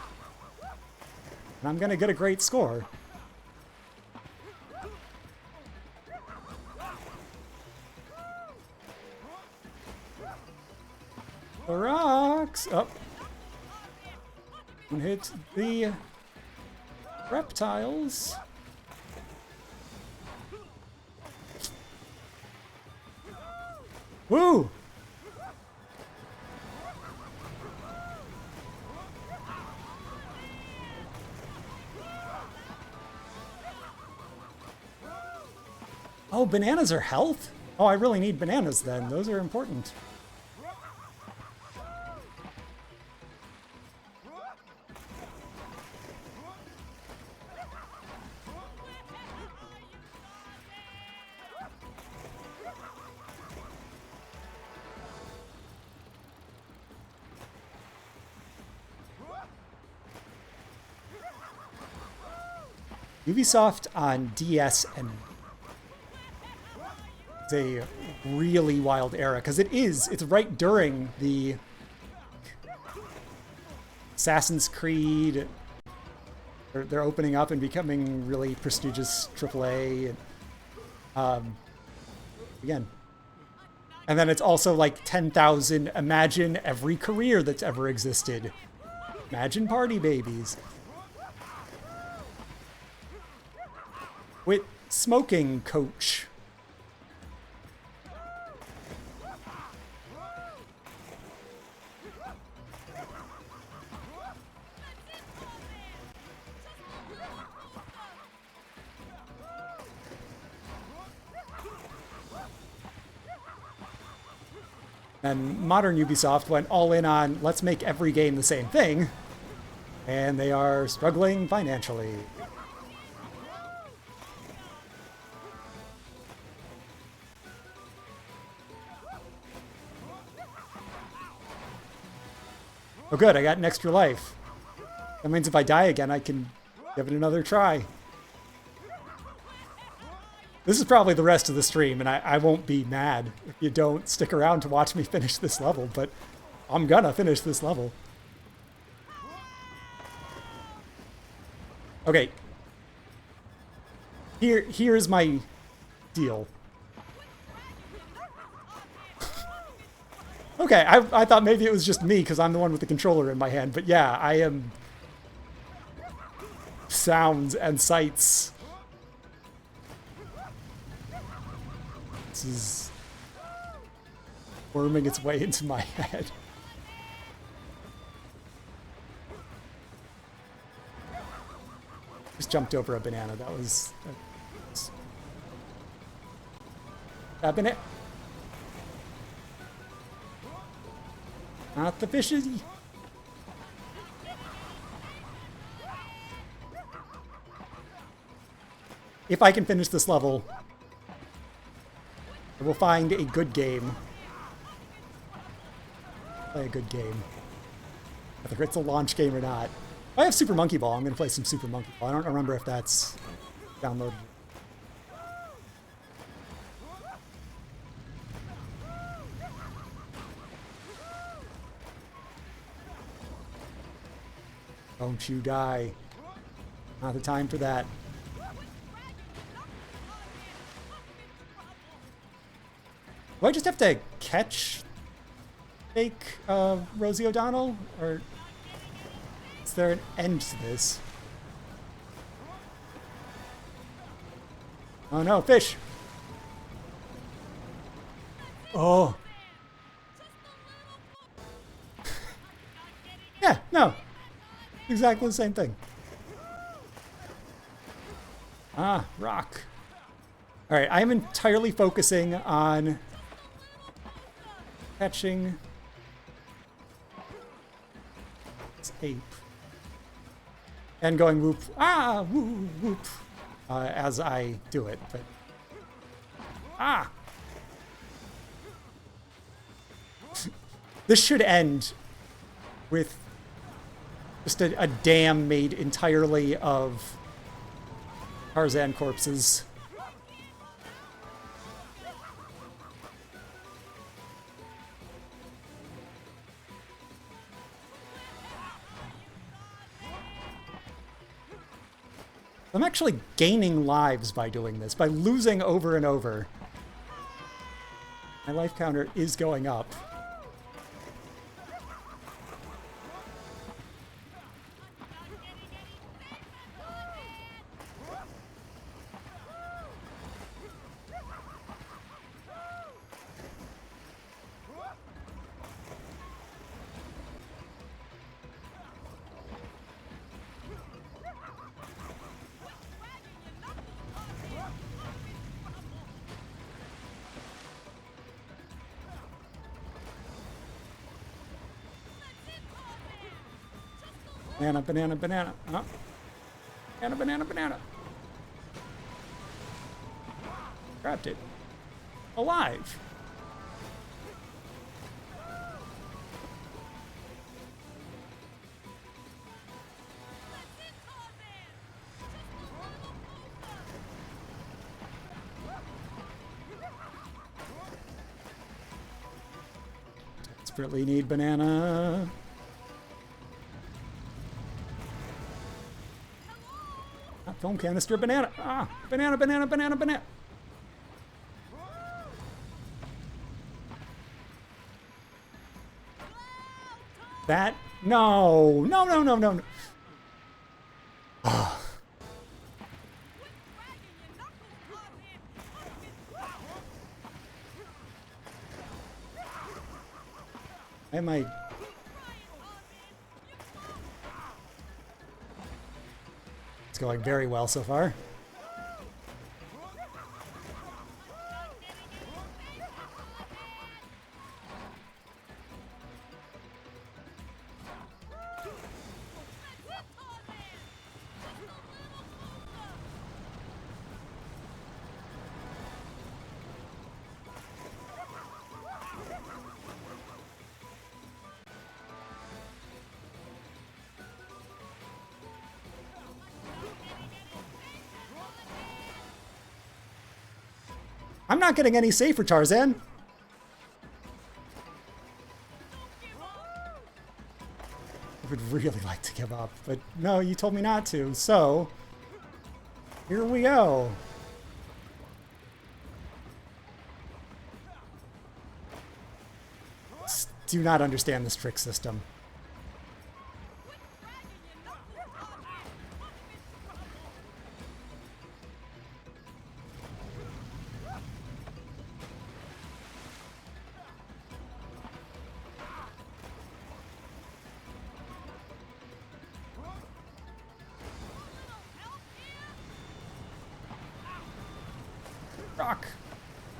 And I'm gonna get a great score. The rocks! Up. And hit the reptiles. Woo! Oh, bananas are health? Oh, I really need bananas then. Those are important. Ubisoft on DS and it's a really wild era because it's right during the Assassin's Creed. They're opening up and becoming really prestigious AAA. Again. And then it's also like 10,000. Imagine every career that's ever existed. Imagine Party Babies. Quit smoking, coach. And modern Ubisoft went all in on, let's make every game the same thing. And they are struggling financially. Oh good, I got an extra life. That means if I die again, I can give it another try. This is probably the rest of the stream, and I won't be mad if you don't stick around to watch me finish this level, but I'm gonna finish this level. Okay. Here's my deal. Okay, I thought maybe it was just me because I'm the one with the controller in my hand, but yeah, I am sounds and sights. This is worming its way into my head. Just jumped over a banana. That was a banana. Not the fishes. If I can finish this level, I will find a good game. Play a good game. Whether it's a launch game or not. If I have Super Monkey Ball, I'm going to play some Super Monkey Ball. I don't remember if that's downloaded. Don't you die. Not the time for that. Do I just have to catch fake Rosie O'Donnell? Or is there an end to this? Oh no, fish! Oh. Yeah, no. Exactly the same thing. Ah, rock. Alright, I'm entirely focusing on catching this ape. And going whoop, ah, whoop, whoop, as I do it, but... Ah! This should end with just a dam made entirely of Tarzan corpses. I'm actually gaining lives by doing this, by losing over and over. My life counter is going up. Banana, banana, banana. Oh. Banana, banana, banana. Grabbed it. Alive. Desperately need banana. Not foam canister, banana. Ah, banana, banana, banana, banana. That? No, no, no, no, no. Oh. Am I? It's going very well so far. I'm not getting any safer, Tarzan. I would really like to give up, but no, you told me not to, so here we go. Do not understand this trick system. Rock.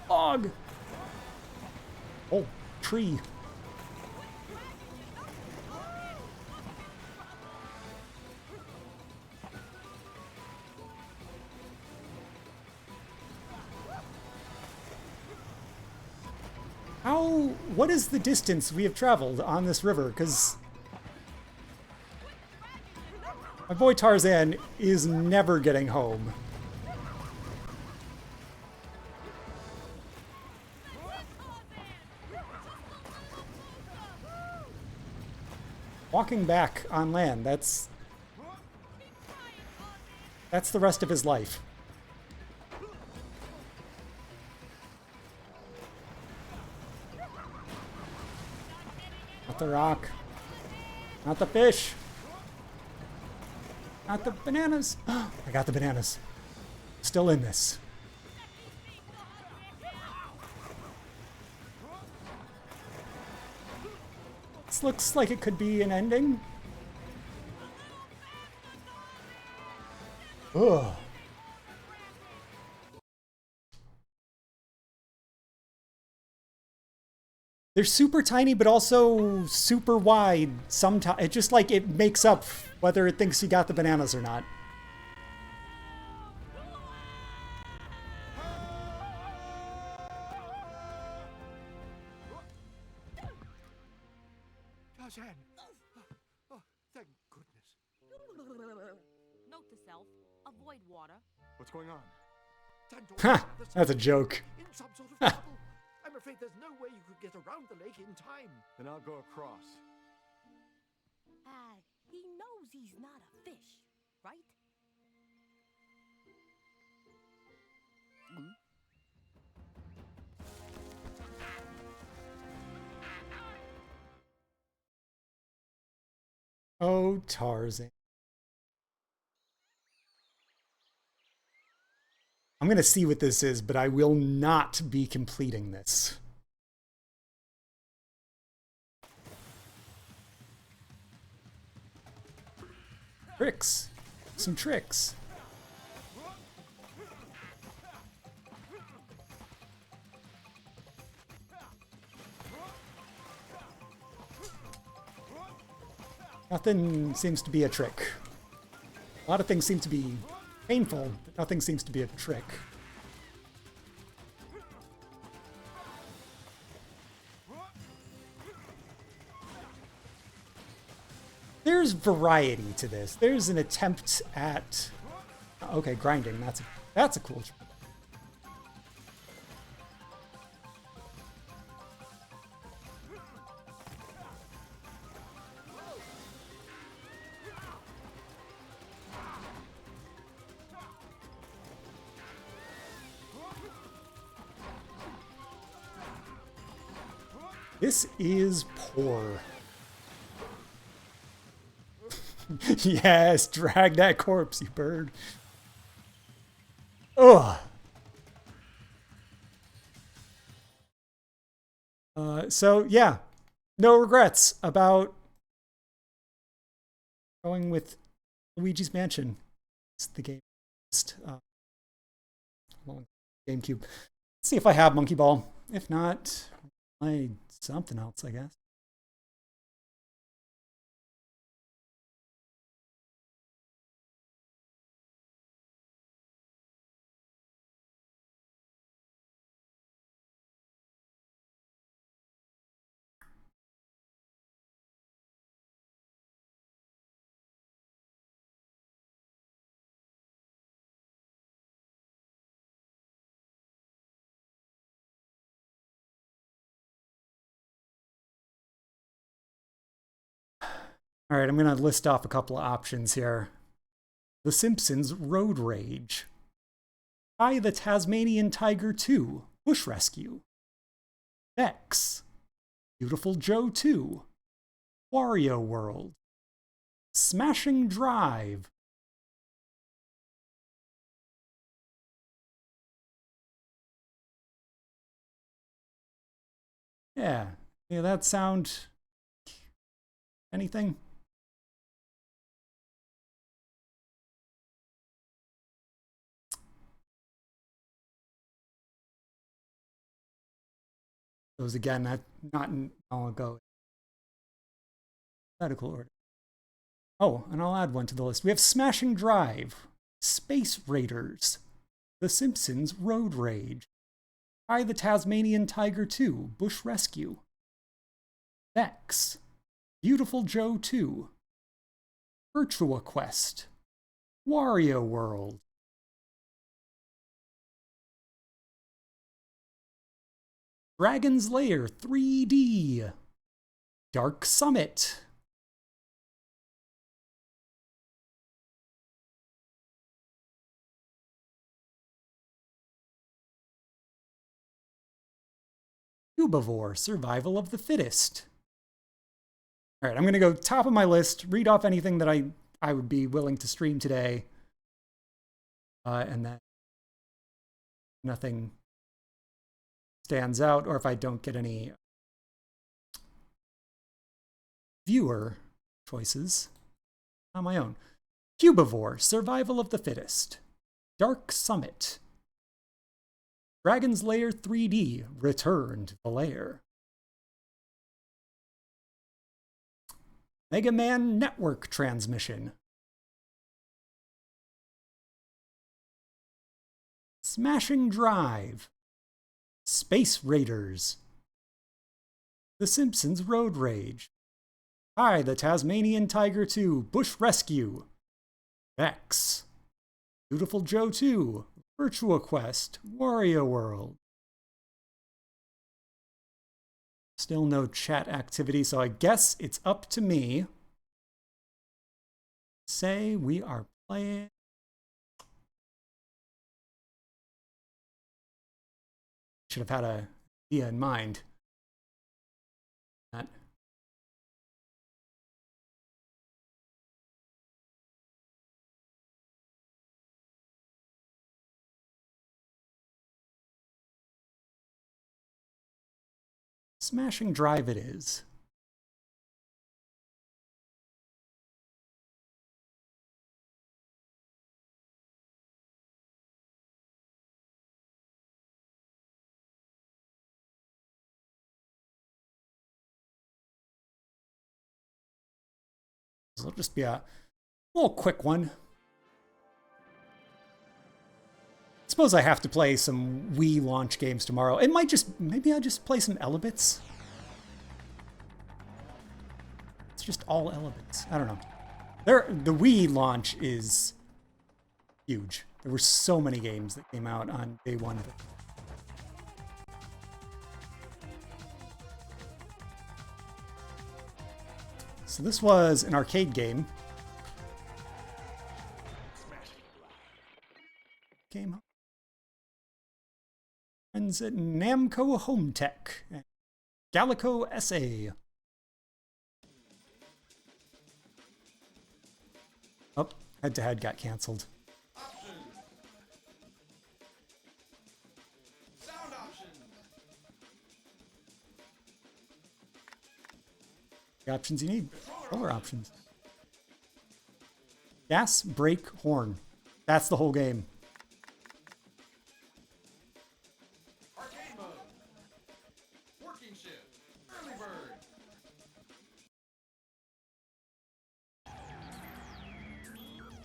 Log. Oh, tree. What is the distance we have traveled on this river? Because my boy Tarzan is never getting home. Walking back on land, that's the rest of his life. Not the rock. Not the fish. Not the bananas. I got the bananas. Still in this. This looks like it could be an ending. Ugh. They're super tiny, but also super wide. Sometimes it just like it makes up whether it thinks you got the bananas or not. Tarzan! Oh, thank goodness. Note to self: avoid water. What's going on? Ha! That's a joke. In some sort of trouble. I'm afraid there's no way you could get around the lake in time. Then I'll go across. He knows he's not a fish, right? Oh, Tarzan. I'm going to see what this is, but I will not be completing this. Tricks. Some tricks. Nothing seems to be a trick. A lot of things seem to be painful, but nothing seems to be a trick. There's variety to this. There's an attempt at... Okay, grinding. That's a cool trick. This is poor. Yes, drag that corpse, you bird. Ugh. So yeah, no regrets about going with Luigi's Mansion. It's the game. GameCube. Let's see if I have Monkey Ball. If not, play something else, I guess. All right, I'm going to list off a couple of options here. The Simpsons Road Rage. I, the Tasmanian Tiger 2, Bush Rescue. Vex. Beautiful Joe 2. Wario World. Smashing Drive. Yeah, that sound... Anything? Those again, not in long ago. Alphabetical order. Oh, and I'll add one to the list. We have Smashing Drive, Space Raiders, The Simpsons Road Rage, I, the Tasmanian Tiger 2, Bush Rescue, Vex, Beautiful Joe 2, Virtua Quest, Wario World, Dragon's Lair 3D, Dark Summit, Cubivore, Survival of the Fittest. All right, I'm going to go top of my list, read off anything that I would be willing to stream today. And then nothing stands out, or if I don't get any viewer choices on my own. Cubivore, Survival of the Fittest. Dark Summit. Dragon's Lair 3D, Return to the Lair. Mega Man Network Transmission. Smashing Drive. Space Raiders. The Simpsons Road Rage. I, the Tasmanian Tiger 2, Bush Rescue. Vex. Beautiful Joe 2, Virtua Quest, Wario World. Still no chat activity, so I guess it's up to me. Say we are playing. Should have had an idea in mind. That. Smashing Drive it is. This will just be a little quick one. Suppose I have to play some Wii launch games tomorrow. It might just, maybe I'll just play some Elements. It's just all Elements. I don't know. The Wii launch is huge. There were so many games that came out on day one of it. So this was an arcade game. Game. Friends at Namco Home Tech. Galaco SA. Oh, head-to-head got canceled. Sound options. The options you need. Controller options. Gas, brake, horn. That's the whole game. Arcade mode. Working shift. Early bird.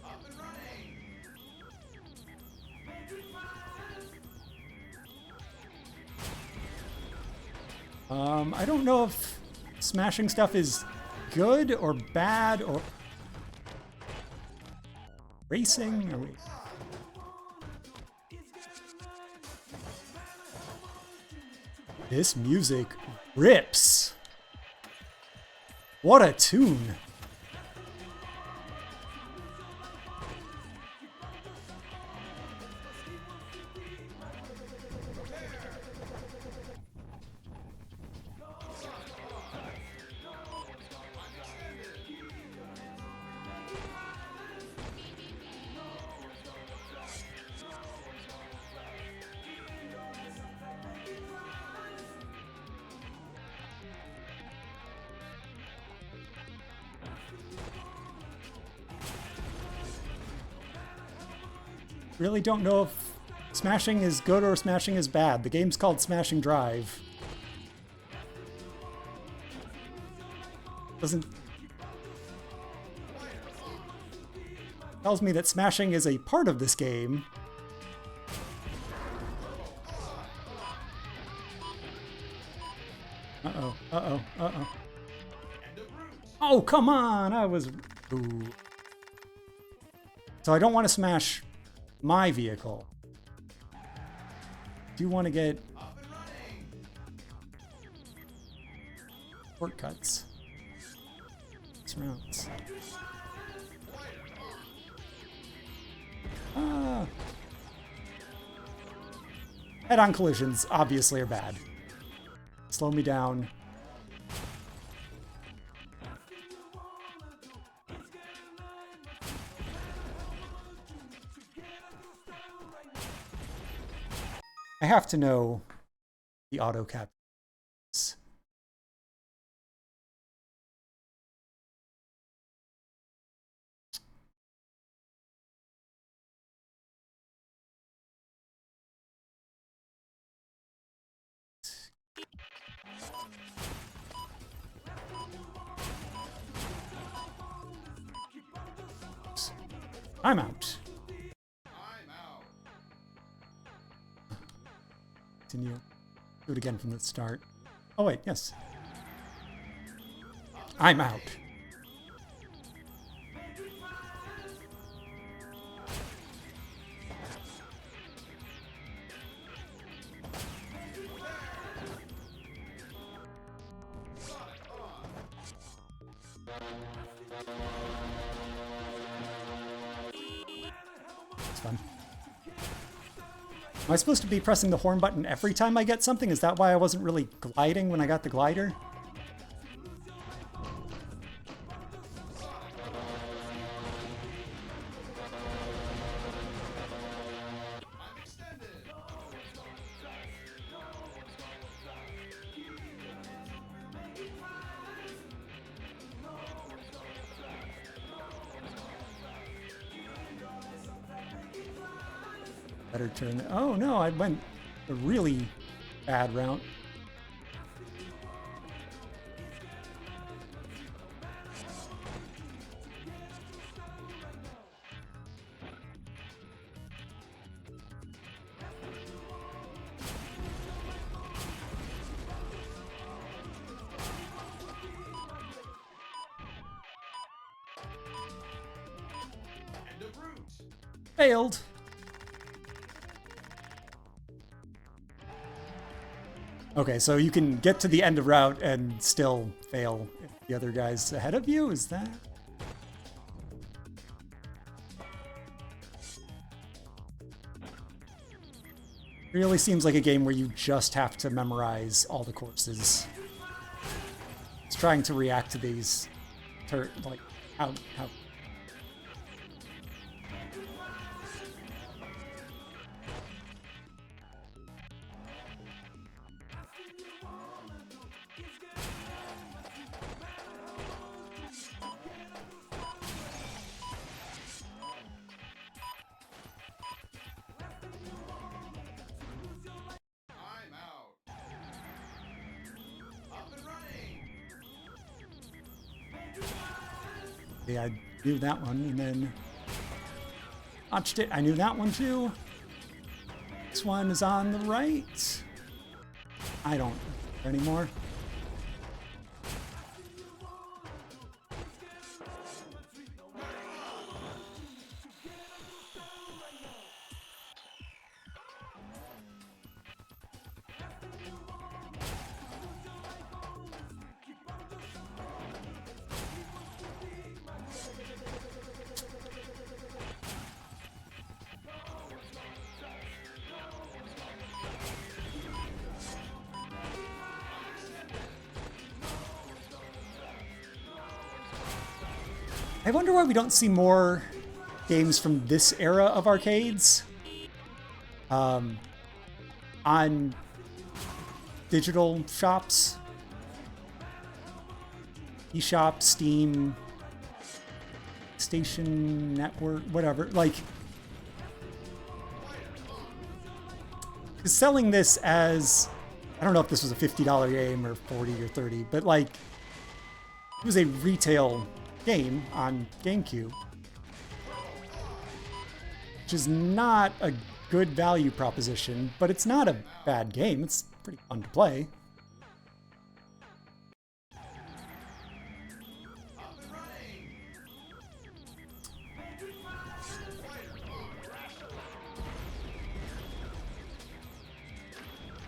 Up and running. I don't know if smashing stuff is good or bad or racing. Or this music rips. What a tune. Really don't know if smashing is good or smashing is bad. The game's called Smashing Drive. Doesn't... tells me that smashing is a part of this game. Uh-oh, uh-oh, uh-oh. Oh, come on! I was... Ooh. So I don't want to smash my vehicle. Do want to get shortcuts. Rounds. Head-on collisions obviously are bad. Slow me down. I have to know the auto cap. I'm out. Continue. Do it again from the start. Oh wait, yes. I'm out. It's fun. Am I supposed to be pressing the horn button every time I get something? Is that why I wasn't really gliding when I got the glider? Better turn. Oh no, I went a really bad route. Failed. Okay, so you can get to the end of route and still fail if the other guy's ahead of you? Is that? Really seems like a game where you just have to memorize all the courses. It's trying to react to these, like, how. I knew that one, and then watched it. I knew that one too. This one is on the right. I don't anymore. I wonder why we don't see more games from this era of arcades on digital shops, eShop, Steam, Station Network, whatever. Like, selling this as, I don't know if this was a $50 game or 40 or 30, but like, it was a retail game on GameCube, which is not a good value proposition, but it's not a bad game. It's pretty fun to play.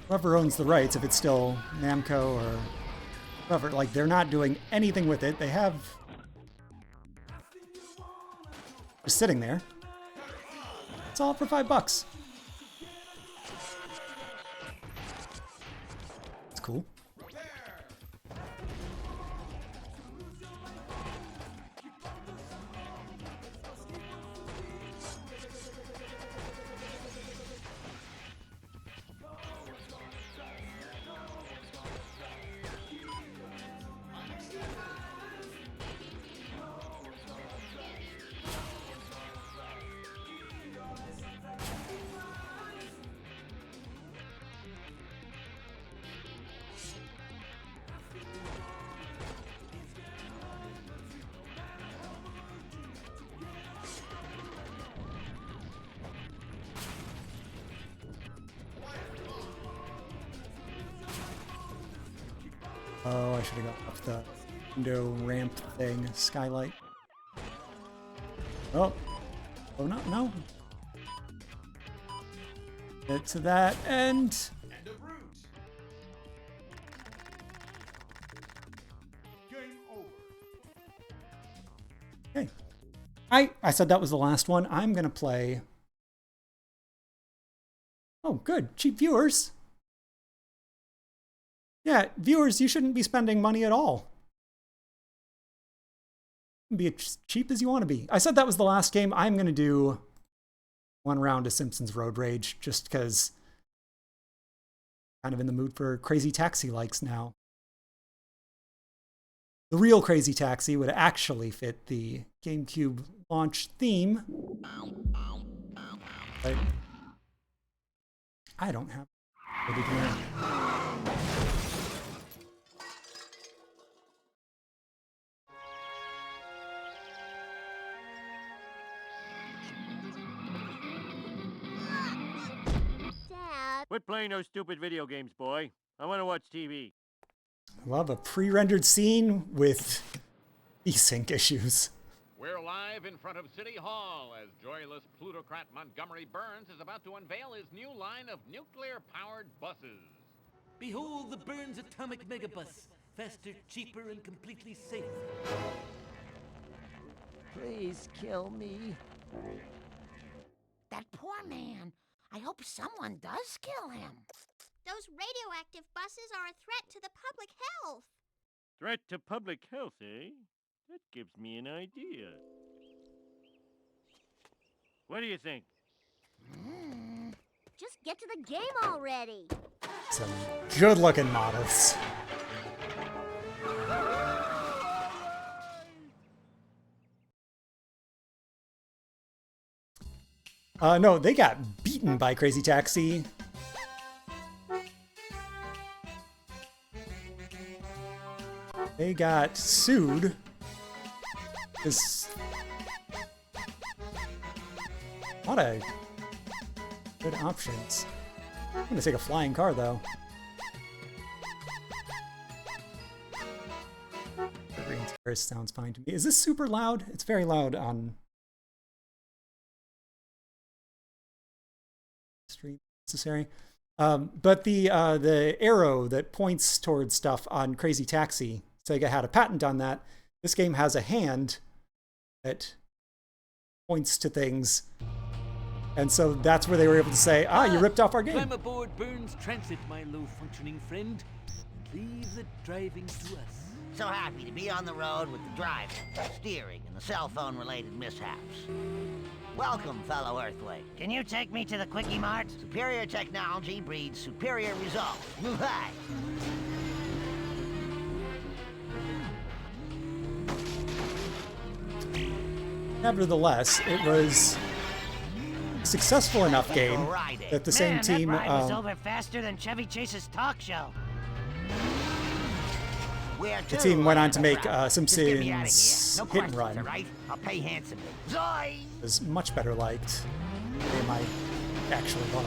Whoever owns the rights, if it's still Namco or whoever, like, they're not doing anything with it. They have just sitting there. It's all for $5. It's cool. Oh, I should have got up the window ramp thing, skylight. Oh. Oh, no, no. Get to that end. Okay. I said that was the last one. I'm going to play... Oh, good. Cheap viewers. Yeah, viewers, you shouldn't be spending money at all. Be as cheap as you want to be. I said that was the last game. I'm going to do one round of Simpsons Road Rage just because I'm kind of in the mood for Crazy Taxi likes now. The real Crazy Taxi would actually fit the GameCube launch theme. But I don't have it. Quit playing those stupid video games, boy. I want to watch TV. I love a pre-rendered scene with desync issues. We're live in front of City Hall as joyless plutocrat Montgomery Burns is about to unveil his new line of nuclear-powered buses. Behold the Burns Atomic Megabus. Faster, cheaper, and completely safe. Please kill me. That poor man. I hope someone does kill him. Those radioactive buses are a threat to the public health. Threat to public health, eh? That gives me an idea. What do you think? Just get to the game already. Some good-looking models. No, they got beaten by Crazy Taxi. They got sued. This a lot of good options. I'm gonna take a flying car though. The green terrace sounds fine to me. Is this super loud? It's very loud on stream necessary. But the arrow that points towards stuff on Crazy Taxi, Sega had a patent on that. This game has a hand that points to things. And so that's where they were able to say, you ripped off our game. Climb aboard Burns Transit, my low-functioning friend. Leave the driving to us. So happy to be on the road with the driving, steering, and the cell phone-related mishaps. Welcome, fellow Earthling. Can you take me to the Quickie Mart? Superior technology breeds superior results. Hi. Nevertheless, it was a successful enough game that the same team. That ride was over faster than Chevy Chase's talk show. The team went on to make Simpsons No Hit and Run. Right? I'll pay handsomely. It was much better liked. Game I actually bought.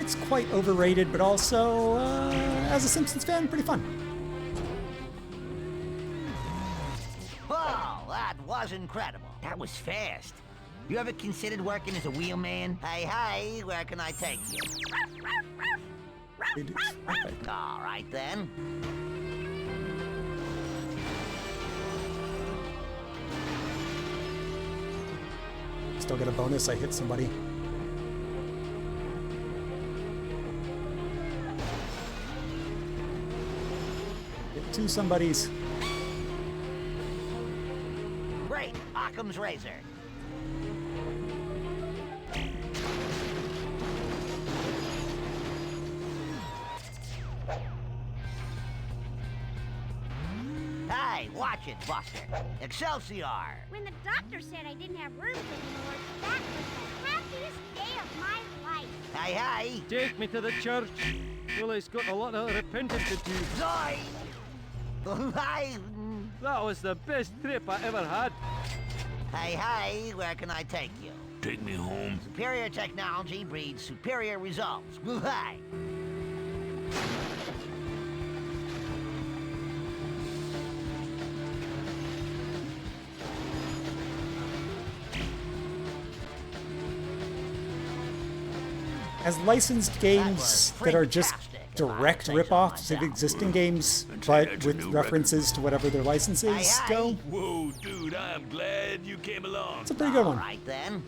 It's quite overrated, but also, as a Simpsons fan, pretty fun. Oh, that was incredible. That was fast. You ever considered working as a wheelman? Hey, where can I take you? All right, then. Still get a bonus, I hit somebody. Hit two somebodies. Great, Occam's razor. Hey, watch it, Buster. Excelsior! When the doctor said I didn't have rooms anymore, that was the happiest day of my life. Hey! Take me to the church. Willie's got a lot of repenting to do. Zoy! That was the best trip I ever had. Hey, where can I take you? Take me home. Superior technology breeds superior results. Hi. As licensed games that are just direct rip-offs of existing games, but with references to whatever their licenses go. Whoa, dude, I'm glad you came along. It's a pretty good one. All right, then.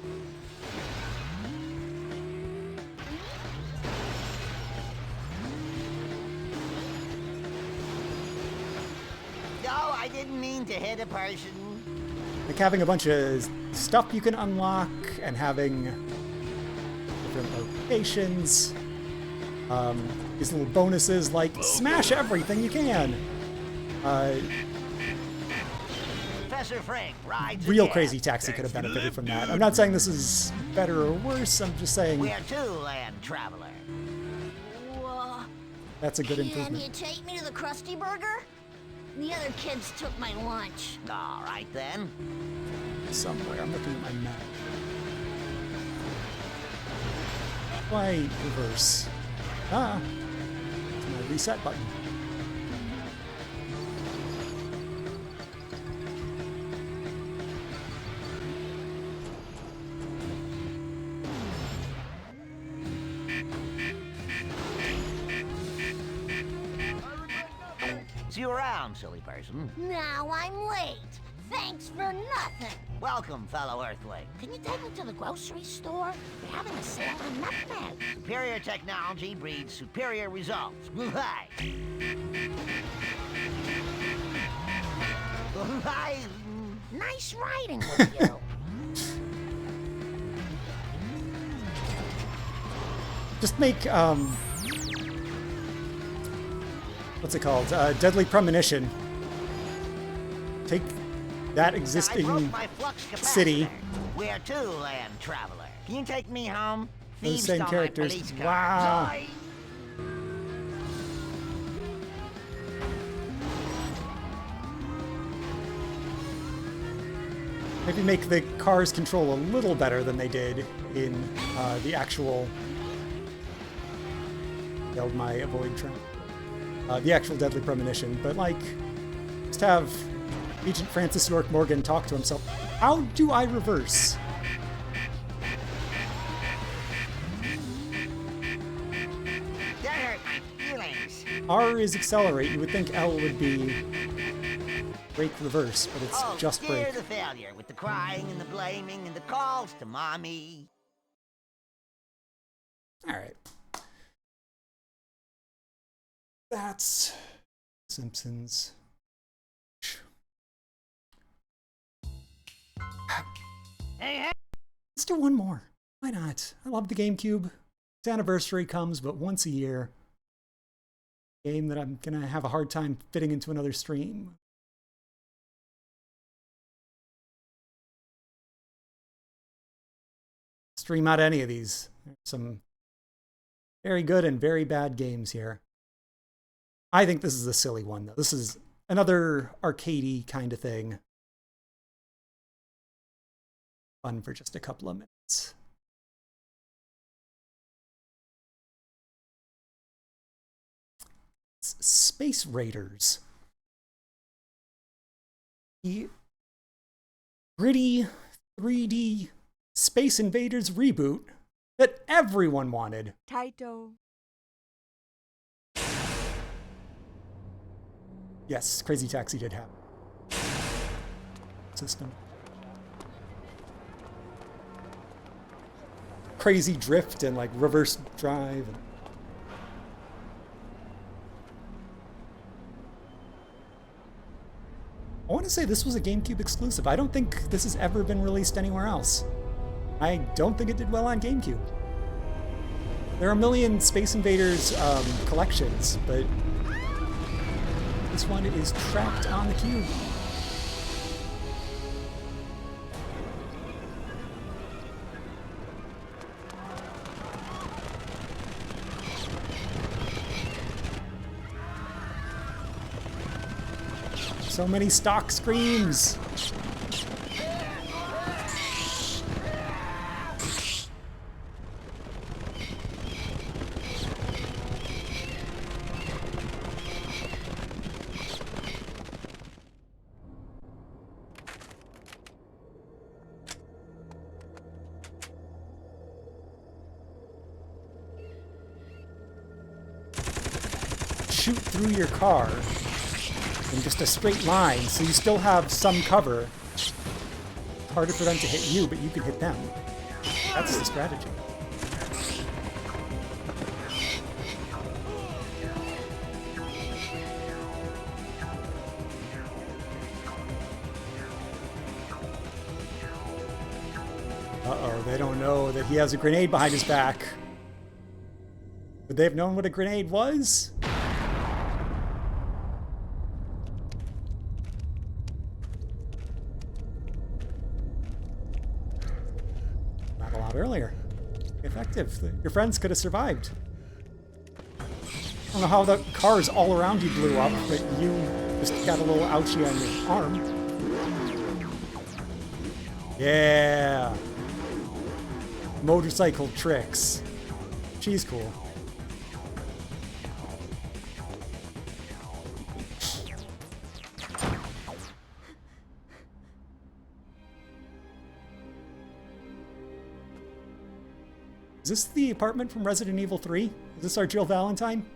No, I didn't mean to hit a person. Like having a bunch of stuff you can unlock and having different locations. These little bonuses like smash everything you can. Professor Frank rides Real again. Crazy Taxi could have benefited from that. I'm not saying this is better or worse. I'm just saying We're two land traveler. Whoa. that's a good Can improvement. you take me to the Krusty Burger? The other kids took my lunch. All right, then. Somewhere. I'm looking at my map. Why reverse? It's my reset button. See you around, silly person. Now I'm late. Thanks for nothing. Welcome, fellow Earthling. Can you take me to the grocery store? They're having a sale on nutmeg. Superior technology breeds superior results. Hi. Hi. Nice riding with you. Just make, what's it called? Deadly Premonition. Take that existing city. Where to, land traveler? Can you take me home? Those Thieves same stole my characters. police car. Wow. Zoy! Maybe make the cars control a little better than they did in the actual... Failed my avoid trap. The actual Deadly Premonition, but like, just have Agent Francis York Morgan talk to himself. How do I reverse? That hurt my feelings. R is accelerate. You would think L would be brake reverse, but it's just dear brake. the failure with the crying and the blaming and the calls to mommy. All right. That's Simpsons. Hey, Let's do one more. Why not? I love the GameCube. Its anniversary comes, but once a year. Game that I'm gonna have a hard time fitting into another stream. Stream out any of these. There's some very good and very bad games here. I think this is a silly one, though. This is another arcadey kind of thing. Fun for just a couple of minutes. It's Space Raiders. The gritty 3D Space Invaders reboot that everyone wanted. Taito. Yes, Crazy Taxi did have system. Crazy drift and like reverse drive. I want to say this was a GameCube exclusive. I don't think this has ever been released anywhere else. I don't think it did well on GameCube. There are a million Space Invaders collections, but this one is trapped on the cube. So many stock screams. Shoot through your car in just a straight line, so you still have some cover. It's harder for them to hit you, but you can hit them. That's the strategy. Uh-oh, they don't know that he has a grenade behind his back. Would they have known what a grenade was? Not a lot earlier. Effective. Your friends could have survived. I don't know how the cars all around you blew up, but you just got a little ouchie on your arm. Yeah. Motorcycle tricks. She's cool. Is this the apartment from Resident Evil 3? Is this our Jill Valentine?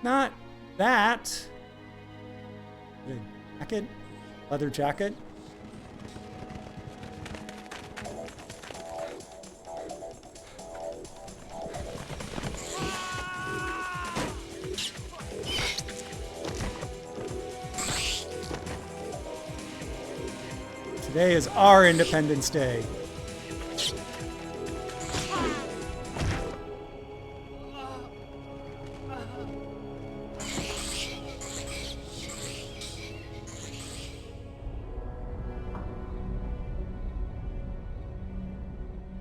Not that. Jacket? Leather jacket? Today is our Independence Day.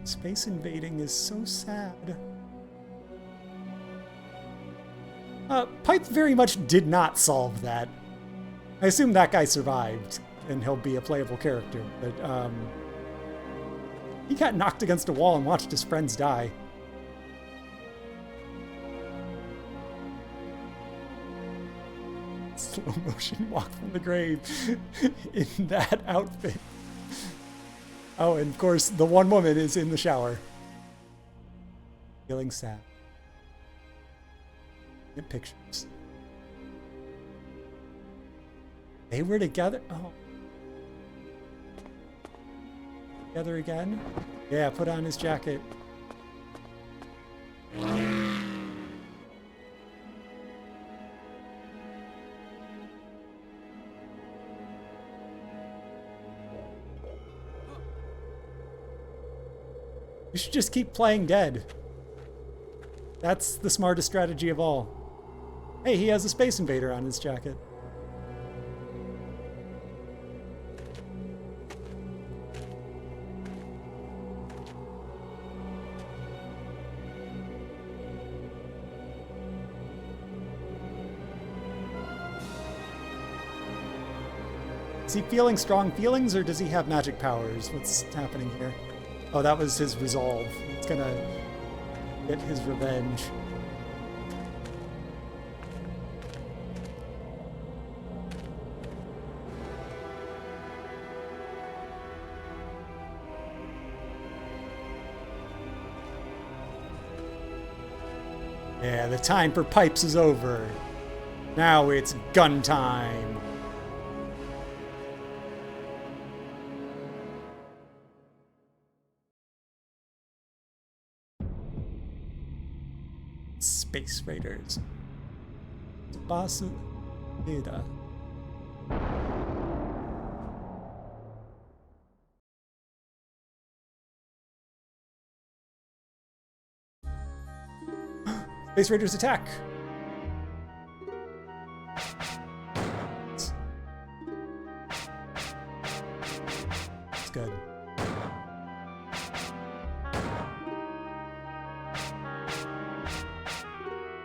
Space invading is so sad. Pipe very much did not solve that. I assume that guy survived, and he'll be a playable character, but he got knocked against a wall and watched his friends die. Slow motion walk from the grave in that outfit. Oh, and of course, the one woman is in the shower. Feeling sad. Get pictures. They were together? Oh. Together again? Yeah, put on his jacket. You should just keep playing dead. That's the smartest strategy of all. Hey, he has a Space Invader on his jacket. Is he feeling strong feelings, or does he have magic powers? What's happening here? Oh, that was his resolve. He's gonna get his revenge. Yeah, the time for pipes is over. Now it's gun time. Space Raiders. Basu Eda. Space Raiders attack. It's good.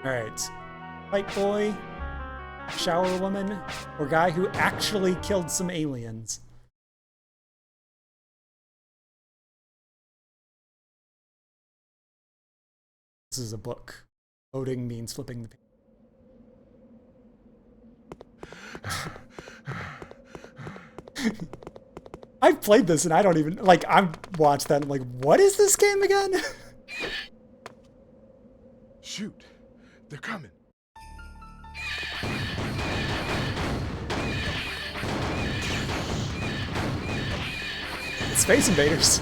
Alright. Fight boy, shower woman, or guy who actually killed some aliens. This is a book. Voting means flipping the page. I've played this and I don't even, like, I've watched that and I'm like, what is this game again? Shoot. They're coming. It's Space Invaders.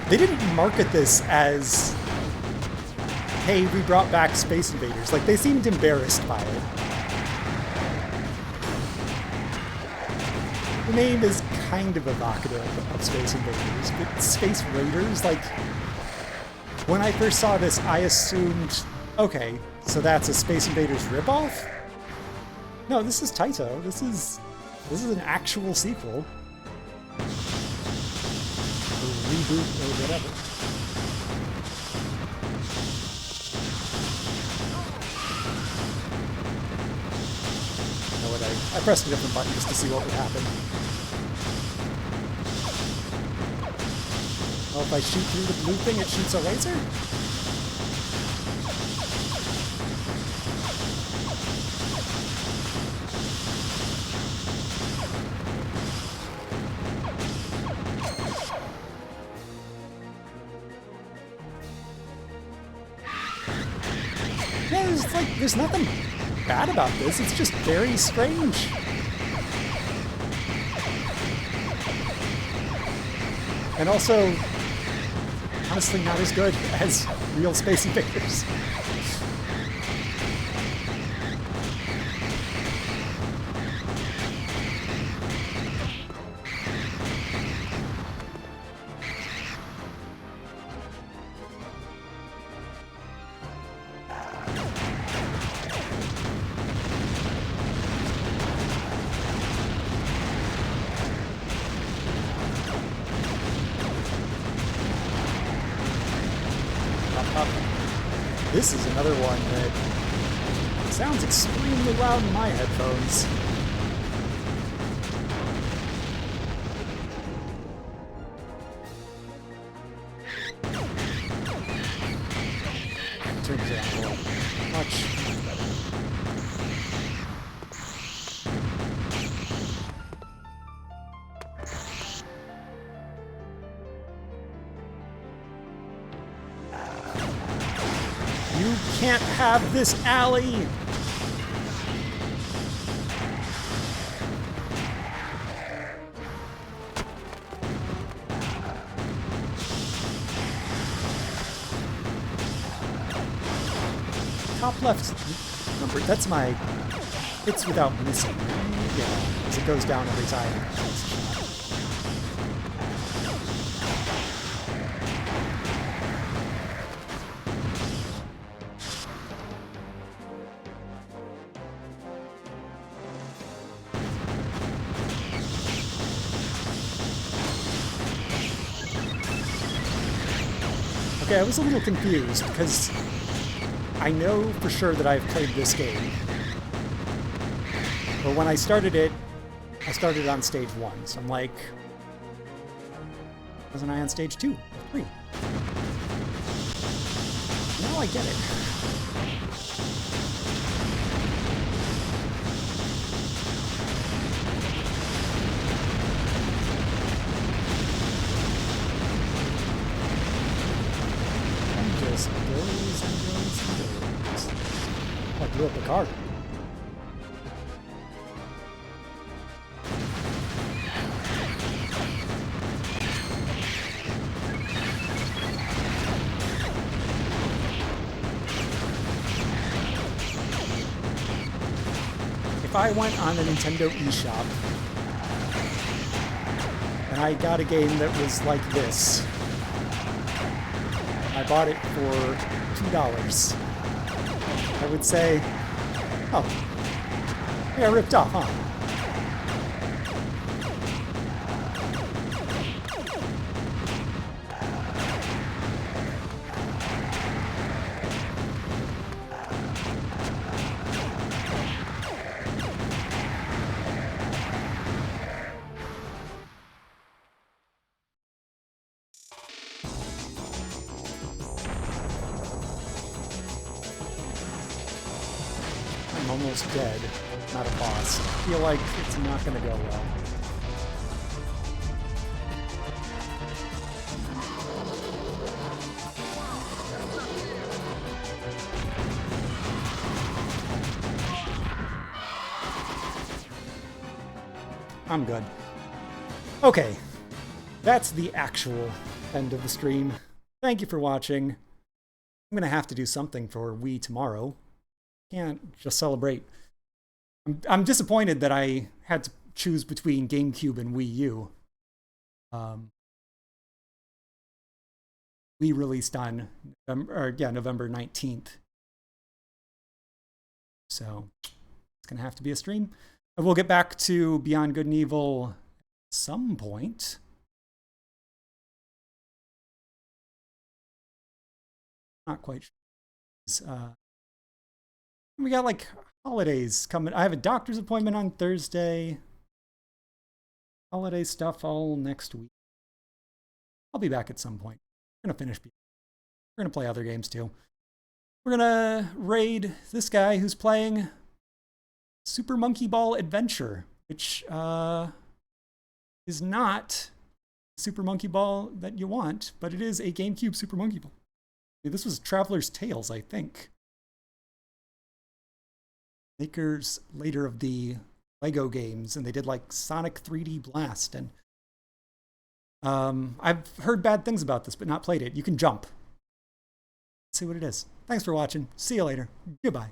They didn't market this as, hey, we brought back Space Invaders. Like, they seemed embarrassed by it. The name is kind of evocative of Space Invaders, but Space Raiders, like, When I first saw this, I assumed, okay, so that's a Space Invaders ripoff? No, this is Taito. This is an actual sequel. Or reboot or whatever. You know what, I pressed a different button just to see what would happen. Oh, if I shoot through the blue thing, it shoots a laser? Yeah, there's nothing bad about this, it's just very strange. And also, honestly not as good as real Space Invaders. This is another one that sounds extremely loud in my headphones. Turn it down a little. Much better. You can't have this alley! Top left number, that's my hits without missing. Yeah, as it goes down every time. Okay, I was a little confused because I know for sure that I've played this game. But when I started it on stage 1, so I'm like, wasn't I on stage 2 or 3? Now I get it. Just goes and goes and goes. Oh, I blew up the car. If I went on the Nintendo eShop and I got a game that was like this, I bought it for $2, I would say, oh, yeah, ripped off, huh? I'm almost dead. Not a boss. I feel like it's not going to go well. I'm good. Okay. That's the actual end of the stream. Thank you for watching. I'm going to have to do something for Wii tomorrow. Can't just celebrate. I'm disappointed that I had to choose between GameCube and Wii U. we released on November 19th. So it's going to have to be a stream. And we'll get back to Beyond Good and Evil at some point. Not quite sure. We got like holidays coming. I have a doctor's appointment on Thursday. Holiday stuff all next week. I'll be back at some point. We're going to finish. We're going to play other games too. We're going to raid this guy who's playing Super Monkey Ball Adventure, which is not Super Monkey Ball that you want, but it is a GameCube Super Monkey Ball. This was Traveler's Tales, I think. Makers later of the Lego games, and they did like Sonic 3D Blast, and I've heard bad things about this, but not played it. You can jump. Let's see what it is. Thanks for watching. See you later. Goodbye.